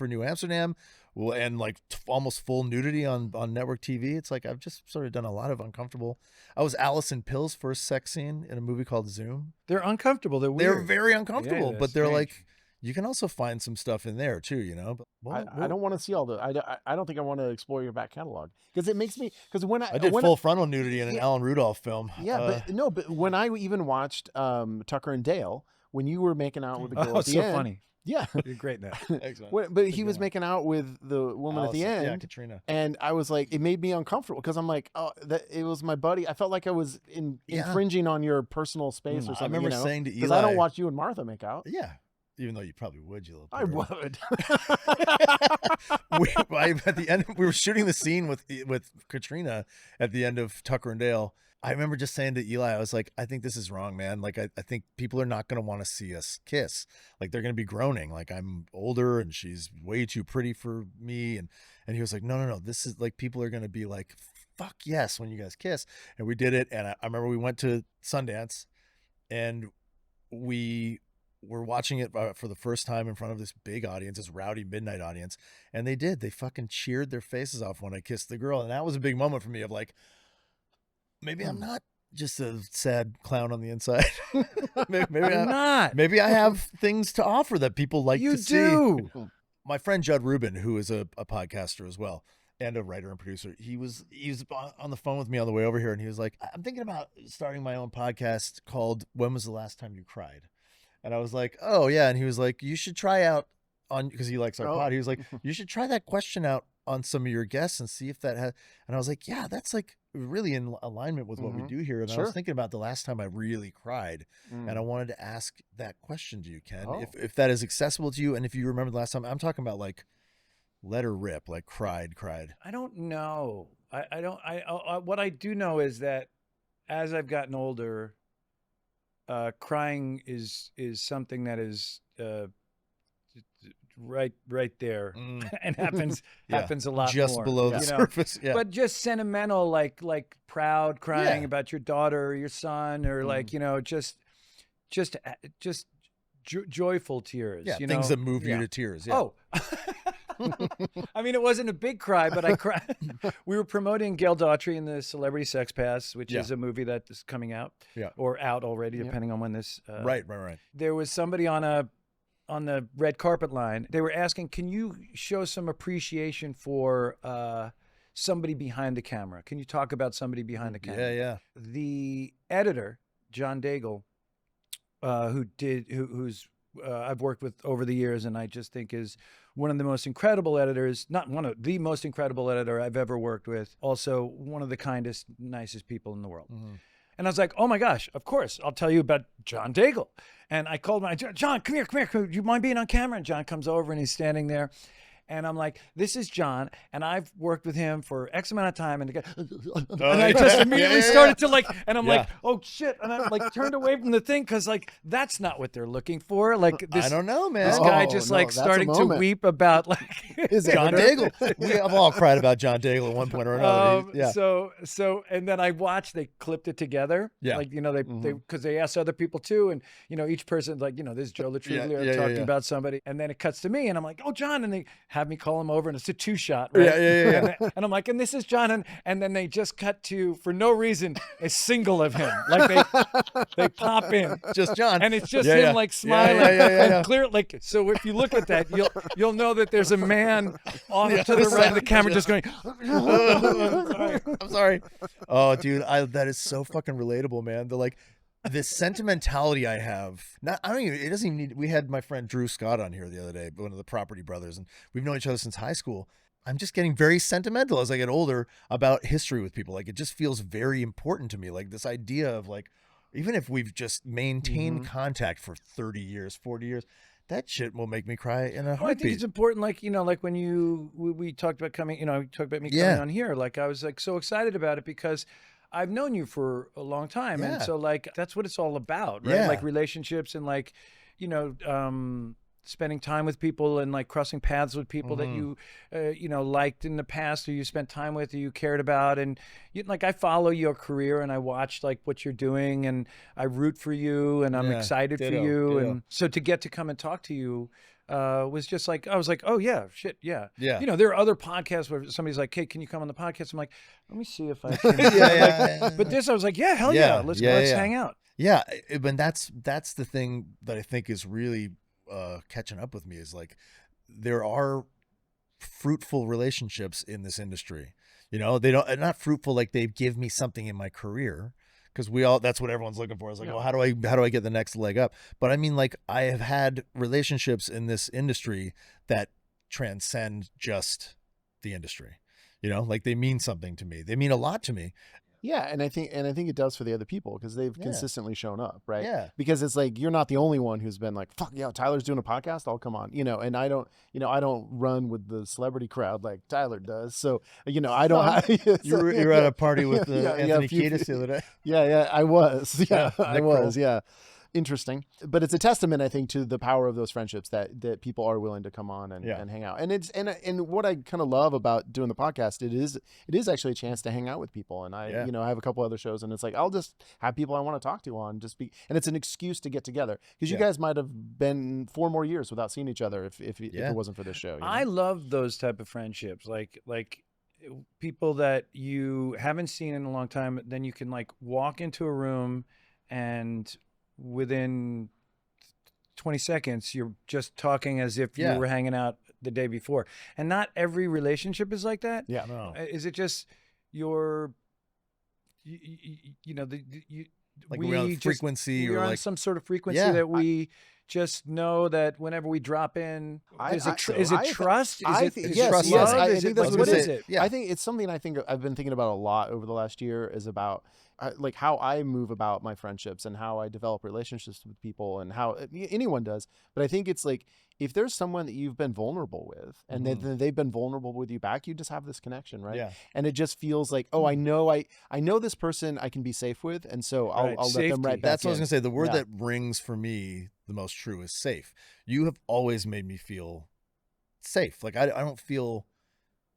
New Amsterdam, Well, and like almost full nudity on network TV. It's like I've just sort of done a lot of uncomfortable. I was Allison Pill's first sex scene in a movie called Zoom.
They're uncomfortable. They're
They're
weird.
very uncomfortable,
Yeah,
but they're
strange.
like, you can also find some stuff in there too, you know. But
I don't want to see all the. I don't think I want to explore your back catalog because it makes me. Because when
I did
when
full frontal nudity in an Alan Rudolph film.
Yeah, but when I even watched Tucker and Dale, when you were making out with the girl
Oh,
at the
so
end,
funny.
yeah,
You're great in that.
Excellent.
but he was making out with the woman at the
Allison,
end,
yeah, Katrina.
and I was like, it made me uncomfortable because I'm like, oh, that it was my buddy. I felt like I was infringing on your personal space or something.
I remember saying to
because
Eli,
I don't watch you and Martha make out.
Yeah, even though you probably would, you little.
I would.
At the end, we were shooting the scene with Katrina at the end of Tucker and Dale. I remember just saying to Eli, I was like, I think this is wrong, man. Like, I think people are not going to want to see us kiss. Like, they're going to be groaning. Like, I'm older and she's way too pretty for me. And he was like, no. This is like, people are going to be like, fuck yes, when you guys kiss. And we did it. And I remember we went to Sundance and we were watching it for the first time in front of this big audience, this rowdy midnight audience. And they fucking cheered their faces off when I kissed the girl. And that was a big moment for me of like, maybe I'm not just a sad clown on the inside. maybe I'm
not.
Maybe I have things to offer that people like
You
to see.
do.
My friend Judd Rubin, who is a podcaster as well and a writer and producer, he was on the phone with me on the way over here, and he was like, I'm thinking about starting my own podcast called When Was the Last Time You Cried? And I was like, oh yeah. And he was like, you should try out on, because he likes our pod. He was like, you should try that question out on some of your guests and see if that has. And I was like, yeah, that's like really in alignment with what we do here. And I was thinking about the last time I really cried, and I wanted to ask that question to you, Ken, if that is accessible to you, and if you remember the last time. I'm talking about like let her rip, like cried.
I don't know. I don't. What I do know is that as I've gotten older, crying is something that is right there and happens a lot
just
more,
below the surface. Yeah.
But just sentimental, like proud crying about your daughter or your son, or like, you know, just joyful tears.
Yeah,
you
things
know?
that move you to tears. Yeah.
Oh. I mean, it wasn't a big cry, but I cried. We were promoting Gail Daughtry in the Celebrity Sex Pass, which is a movie that is coming out or out already, depending on when this.
Right.
There was somebody on the red carpet line. They were asking, can you show some appreciation for somebody behind the camera? Can you talk about somebody behind the camera?
Yeah.
The editor, John Daigle, who's I've worked with over the years, and I just think is one of the most incredible editors, not one of the most incredible editor I've ever worked with. Also one of the kindest, nicest people in the world. And I was like, oh my gosh, of course, I'll tell you about John Daigle. And I called him, John, come here. Do you mind being on camera? And John comes over and he's standing there. And I'm like, this is John, and I've worked with him for X amount of time. And the guy, and I just immediately started to like, and I'm like, oh shit. And I like turned away from the thing because like, that's not what they're looking for. Like this,
I don't know, man.
This guy just like starting to weep about like
John Daigle. We have all cried about John Daigle at one point or another.
So, and then I watched, they clipped it together.
Yeah.
Like, you know, they because they asked other people too. And, you know, each person like, you know, this is Joe Latriglia talking about somebody. And then it cuts to me and I'm like, oh, John. And they have me call him over and it's a 2-shot, right?
Yeah.
And I'm like, and this is John. And then they just cut to, for no reason, a single of him. Like they pop in.
Just John.
And it's just him like smiling. And clear, like, so if you look at that, you'll know that there's a man off to the right of the camera just going,
I'm sorry. Oh, dude, that is so fucking relatable, man. The like, this sentimentality I have. It doesn't even need. We had my friend Drew Scott on here the other day, one of the Property Brothers, and we've known each other since high school. I'm just getting very sentimental as I get older about history with people. Like, it just feels very important to me. Like this idea of like, even if we've just maintained contact for 30 years, 40 years, that shit will make me cry in a heartbeat.
Well, I think it's important, like, you know, like when we talked about coming, you know, we talked about me coming on here. Like, I was like so excited about it because I've known you for a long time. And so like, that's what it's all about, right? Like relationships and like, you know, spending time with people and like crossing paths with people that you, you know, liked in the past, or you spent time with, or you cared about. And like, I follow your career and I watch like what you're doing and I root for you and I'm excited for you. And so to get to come and talk to you was just like, I was like, oh yeah, shit, yeah.
Yeah.
You know, there are other podcasts where somebody's like, hey, can you come on the podcast? I'm like, let me see if I can.
Yeah.
But this, I was like, yeah, hell yeah, let's hang out.
Yeah, but that's the thing that I think is really catching up with me is like there are fruitful relationships in this industry. You know, they're not fruitful like they give me something in my career, because that's what everyone's looking for. It's like, well, how do I get the next leg up? But I mean, like, I have had relationships in this industry that transcend just the industry. You know, like they mean something to me. They mean a lot to me.
Yeah, and I think it does for the other people because they've consistently shown up, right?
Yeah.
Because it's like you're not the only one who's been like, "Fuck yeah, Tyler's doing a podcast. I'll come on." You know, and I don't run with the celebrity crowd like Tyler does. So you know, I don't.
You were at a party with Anthony Kiedis the other day.
Yeah, I was. Yeah,
Yeah,
I was. Yeah. Interesting, but it's a testament, I think, to the power of those friendships that people are willing to come on and hang out. And it's and what I kind of love about doing the podcast, it is actually a chance to hang out with people. And I I have a couple other shows, and it's like I'll just have people I want to talk to on, and it's an excuse to get together because you guys might have been 4 more years without seeing each other if it wasn't for this show. You know?
I love those type of friendships, like people that you haven't seen in a long time. Then you can like walk into a room and within 20 seconds, you're just talking as if you were hanging out the day before. And not every relationship is like that.
Yeah.
No.
Is it just your, we're
on frequency
we're
or
on
like
some sort of frequency that we just know that whenever we drop in, is it trust? Is it
yes,
love?
I
Is
think
it,
that's
what
what
is
it
it?
Yeah.
I think it's something I've been thinking about a lot over the last year is about like how I move about my friendships and how I develop relationships with people and how anyone does. But I think it's like if there's someone that you've been vulnerable with and then they've been vulnerable with you back, you just have this connection, right?
Yeah.
And it just feels like, oh, I know this person I can be safe with, and so I'll let them right back.
That's what I was
in.
gonna say. The word that rings for me the most true is safe. You have always made me feel safe. Like I don't feel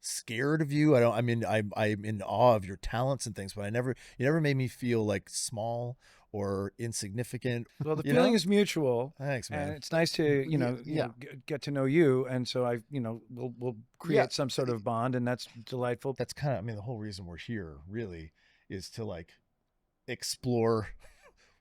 scared of you. I'm in awe of your talents and things, but you never made me feel like small or insignificant.
Well, the feeling is mutual.
Thanks, man.
And it's nice to get to know you, and so we'll create some sort of bond, and that's delightful.
That's kind of the whole reason we're here really is to like explore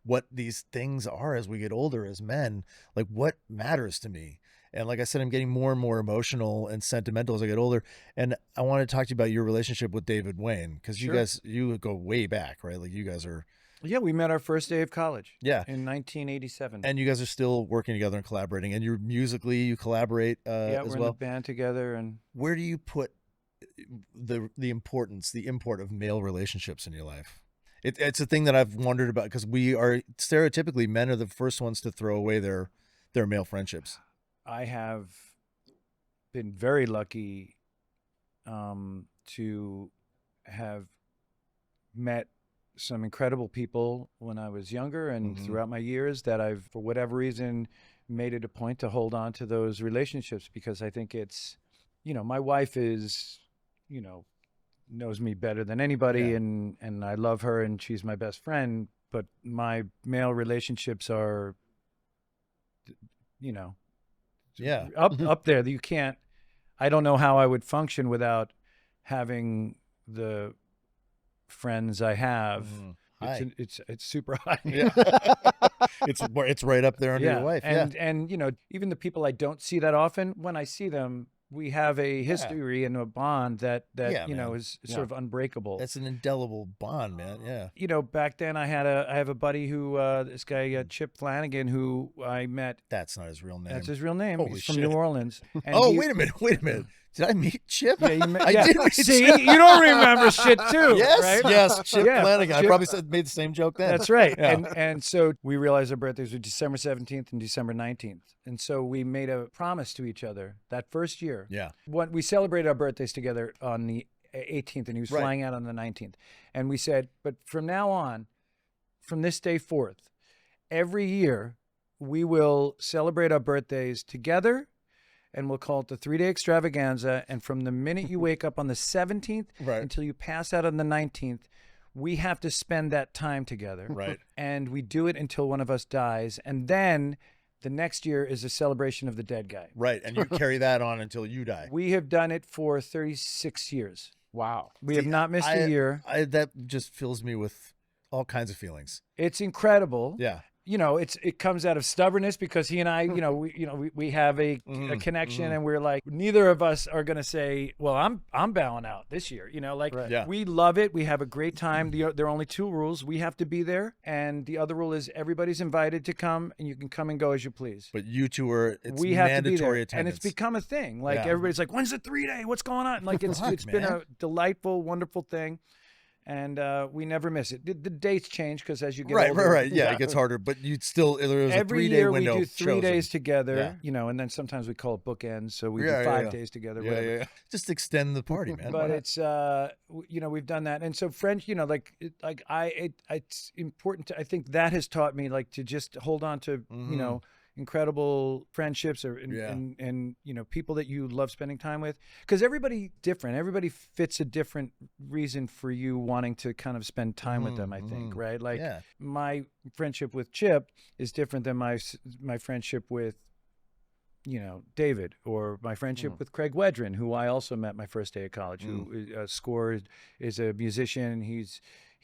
what these things are as we get older as men, like what matters to me. And like I said, I'm getting more and more emotional and sentimental as I get older. And I want to talk to you about your relationship with David Wayne, because you go way back, right? Like you guys are.
Yeah, we met our first day of college.
Yeah,
in 1987.
And you guys are still working together and collaborating. And you're musically, you collaborate as well.
We're in the band together. And
where do you put the import of male relationships in your life? It's a thing that I've wondered about, because we are stereotypically, men are the first ones to throw away their male friendships.
I have been very lucky to have met some incredible people when I was younger and throughout my years that I've, for whatever reason, made it a point to hold on to those relationships, because I think it's, my wife is, knows me better than anybody, and I love her and she's my best friend, but my male relationships are, up there. You can't. I don't know how I would function without having the friends I have. It's super high.
Yeah. it's right up there under your wife.
And even the people I don't see that often, when I see them, we have a history and a bond that is sort of unbreakable.
That's an indelible bond, man. Yeah.
Back then I have a buddy who this guy Chip Flanagan, who I met.
That's not his real name.
That's his real name.
Holy
He's
shit.
from New Orleans. And
wait a minute. Did I meet Chip?
Yeah, you met,
I did meet
See,
Chip.
you don't remember shit too.
Yes,
right?
yes, Chip Flanagan.
Chip.
I probably made the same joke then.
That's right.
Yeah.
And so we realized our birthdays were December 17th and December 19th. And so we made a promise to each other that first year.
Yeah.
When we celebrated our birthdays together on the 18th, and he was flying out on the 19th. And we said, but from now on, from this day forth, every year we will celebrate our birthdays together, and we'll call it the 3-day extravaganza. And from the minute you wake up on the 17th until you pass out on the 19th, we have to spend that time together.
Right.
And we do it until one of us dies. And then The next year is a celebration of the dead guy.
Right. And you carry that on until you die.
We have done it for 36 years.
Wow.
We have not missed a year.
That just fills me with all kinds of feelings.
It's incredible.
Yeah.
You know, it comes out of stubbornness because he and I, we have a connection, and we're like, neither of us are going to say, well, I'm bowing out this year. We love it. We have a great time. There are only 2 rules. We have to be there, and the other rule is everybody's invited to come, and you can come and go as you please.
But you two are
we have
mandatory
to be there,
attendance,
and it's become a thing. Like everybody's like, when's the 3-day? What's going on? Like it's been a delightful, wonderful thing. And we never miss it. The dates change because as you get older,
right. Yeah, it gets harder. But you'd still there's
every
a 3-day
year
window.
We do 3 days
chosen.
together, and then sometimes we call it bookends. So we do 5 days together.
Yeah. Just extend the party, man.
But it's we've done that, and so French, it's important. I think that has taught me to just hold on to incredible friendships and people that you love spending time with, because everybody fits a different reason for you wanting to kind of spend time with them, I think, right? My friendship with Chip is different than my friendship with David, or my friendship with Craig Wedren, who I also met my first day of college, who is a musician.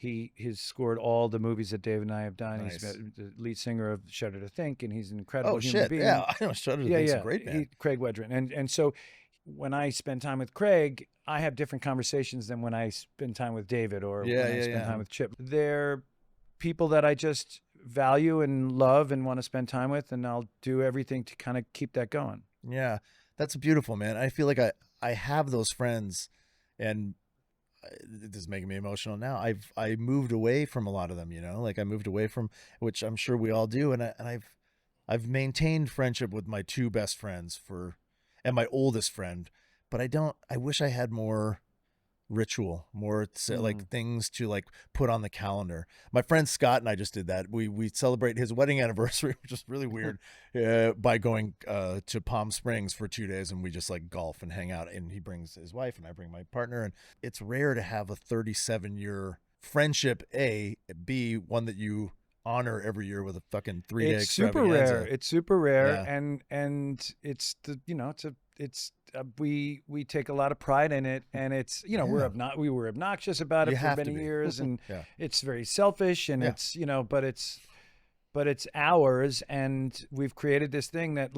He has scored all the movies that Dave and I have done. Nice. He's the lead singer of Shudder to Think, and he's an incredible human being.
Yeah, I know Shudder to Think's a great band.
Craig Wedren. And so when I spend time with Craig, I have different conversations than when I spend time with David or when I spend time with Chip. They're people that I just value and love and want to spend time with, and I'll do everything to kind of keep that going.
Yeah, that's beautiful, man. I feel like I have those friends, and this is making me emotional now. I moved away from a lot of them, I moved away from, which I'm sure we all do, and I've maintained friendship with my 2 best friends and my oldest friend, but I wish I had more ritual, more things to put on the calendar. My friend Scott and I just did that. We celebrate his wedding anniversary, which is really weird, by going to Palm Springs for 2 days, and we just golf and hang out, and he brings his wife and I bring my partner, and it's rare to have a 37-year friendship, B, one that you honor every year with a fucking 3-day extravaganza.
It's super rare. And it's we take a lot of pride in it, and it's we were obnoxious about it for many years, and it's very selfish, and it's but it's ours, and we've created this thing that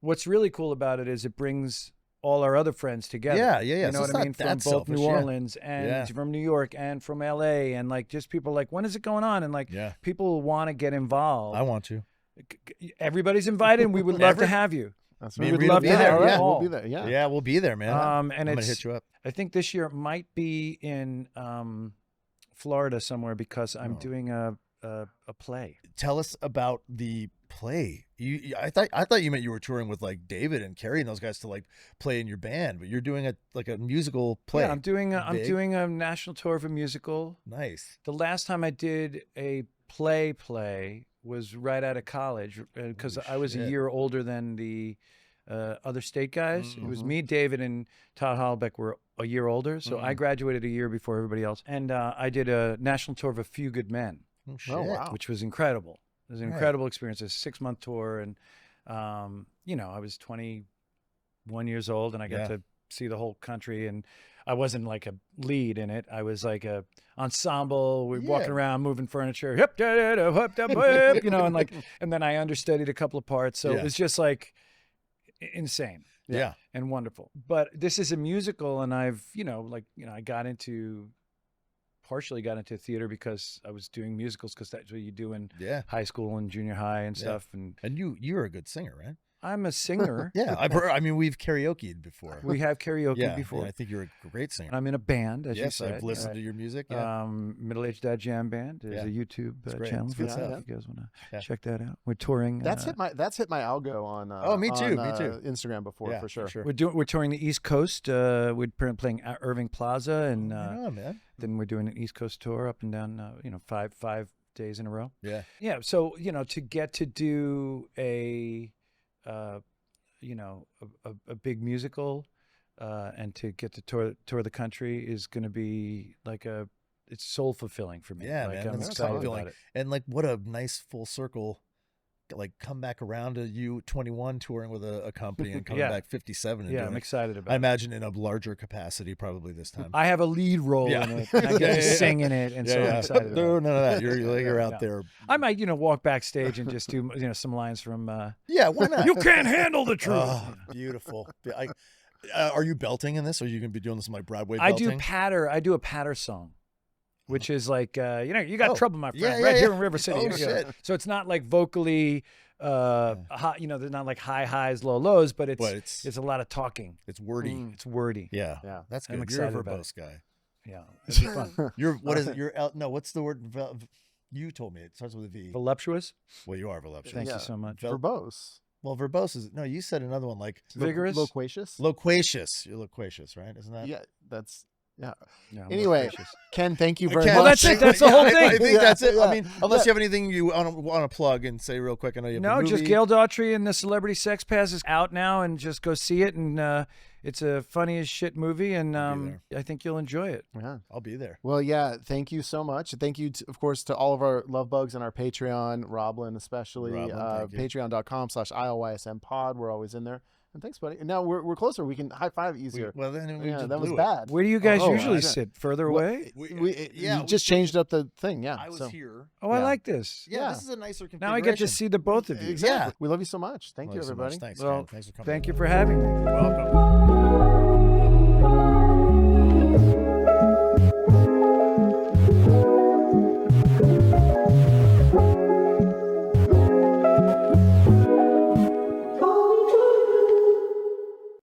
what's really cool about it is it brings all our other friends together.
Yeah.
You know what I mean? From both New Orleans and from New York and from LA, and just people when is it going on? And people want to get involved.
I want to.
Everybody's invited, and we would love to have you.
That's
right.
We
would love to have you.
We'll be there. Yeah,
we'll be there, man.
And
I'm gonna hit you up.
I think this year it might be in Florida somewhere, because I'm doing a play.
Tell us about the play. I thought you meant you were touring with David and Carrie and those guys to play in your band, but you're doing a musical play.
Yeah, I'm doing a national tour of a musical.
Nice.
The last time I did a play was right out of college, because I was a year older than the other state guys. It was me, David, and Todd Hollaback were a year older, so I graduated a year before everybody else, and I did a national tour of A Few Good Men.
Oh, shit.
Oh, wow.
Which was incredible. It was an incredible experience. A 6-month tour, and I was 21 years old, and I got to see the whole country, and I wasn't a lead in it. I was a ensemble. We were walking around, moving furniture, hip, da, da, hip, da, hip, and then I understudied a couple of parts. So it was just insane.
Yeah.
And wonderful. But this is a musical, and I've, I partially got into theater because I was doing musicals, because that's what you do in high school and junior high and stuff. And
you're a good singer, right?
I'm a singer.
Yeah, I've heard. I mean, we've karaoke'd before.
We have karaoke before.
Yeah, I think you're a great singer.
I'm in a band, as you said.
I've listened to your music. Yeah.
Middle Aged Dad Jam Band is a YouTube channel. If you guys want to check that out. We're touring.
That's hit my algo on.
Me too.
Instagram before, for sure.
We're touring the East Coast. We're playing Irving Plaza, and
man.
Then we're doing an East Coast tour up and down. 5 days in a row.
Yeah.
Yeah. So to get to do a big musical, and to get to tour the country is going to be it's soul fulfilling for me.
Yeah, man,
I'm excited about it.
And what a nice full circle like come back around to you 21 touring with a company and coming
Yeah.
back 57 and
Yeah,
doing
I'm
it.
excited about
I
it.
imagine in a larger capacity probably this time.
I have a lead role
Yeah.
in it. And I get to
Yeah.
sing in it, and so I'm excited about
No,
it.
none of that. You're out
Yeah.
there.
I might, walk backstage and just do, some lines from
Yeah, why not?
"You Can't Handle the Truth."
Oh, beautiful. Are you belting in this, or are you gonna be doing this like Broadway
I
belting?
do a patter song, which is like, you got
Oh,
trouble, my friend,
yeah,
right
yeah,
here
yeah.
in River City.
Oh, shit.
So it's not like vocally, high, they're not like high highs, low lows, but it's a lot of talking.
It's wordy.
It's wordy.
Yeah,
Yeah.
that's
I'm
good. You're a
excited about
verbose guy.
Yeah, it'd be fun.
You're what is it? You're no. What's the word? You told me it starts with a V.
Voluptuous.
Well, you are voluptuous.
Thank
Yeah.
you so much.
Verbose.
Well, verbose is no. You said another one like
Vigorous.
Loquacious.
loquacious. You're loquacious, right? Isn't that?
Yeah, that's yeah.
No, I'm
Anyway,
loquacious.
Ken, thank you very
Ken,
much.
Well, that's it. That's the whole thing.
I think
Yeah,
that's it.
yeah.
I mean, unless you have anything you want to plug and say real quick. I know you have
No,
a
just
movie.
Gail Daughtry and the Celebrity Sex Pass is out now, and just go see it. And it's a funny as shit movie, and I think you'll enjoy it.
Yeah.
I'll be there.
Well, yeah, thank you so much. Thank you, of course, to all of our love bugs and our Patreon, Roblin especially,
Roblin, thank you.
patreon.com/ILYSMpod. We're always in there. And thanks, buddy. And now we're closer. We can high five easier.
Well, then we
yeah,
just
that was
blew it.
bad.
Where do you guys
Oh,
usually
I-
sit? Further
Well,
away?
You just changed up the thing. Yeah.
I was
so.
here.
Oh, I
yeah.
like this.
Yeah,
Yeah.
this is a nicer configuration.
Now I get to see the both of you.
Exactly.
Yeah.
We love you so much. Thank
Well,
you,
so much.
everybody.
Thanks,
Well,
Ken. Thanks for coming.
Thank you for having me.
You're welcome.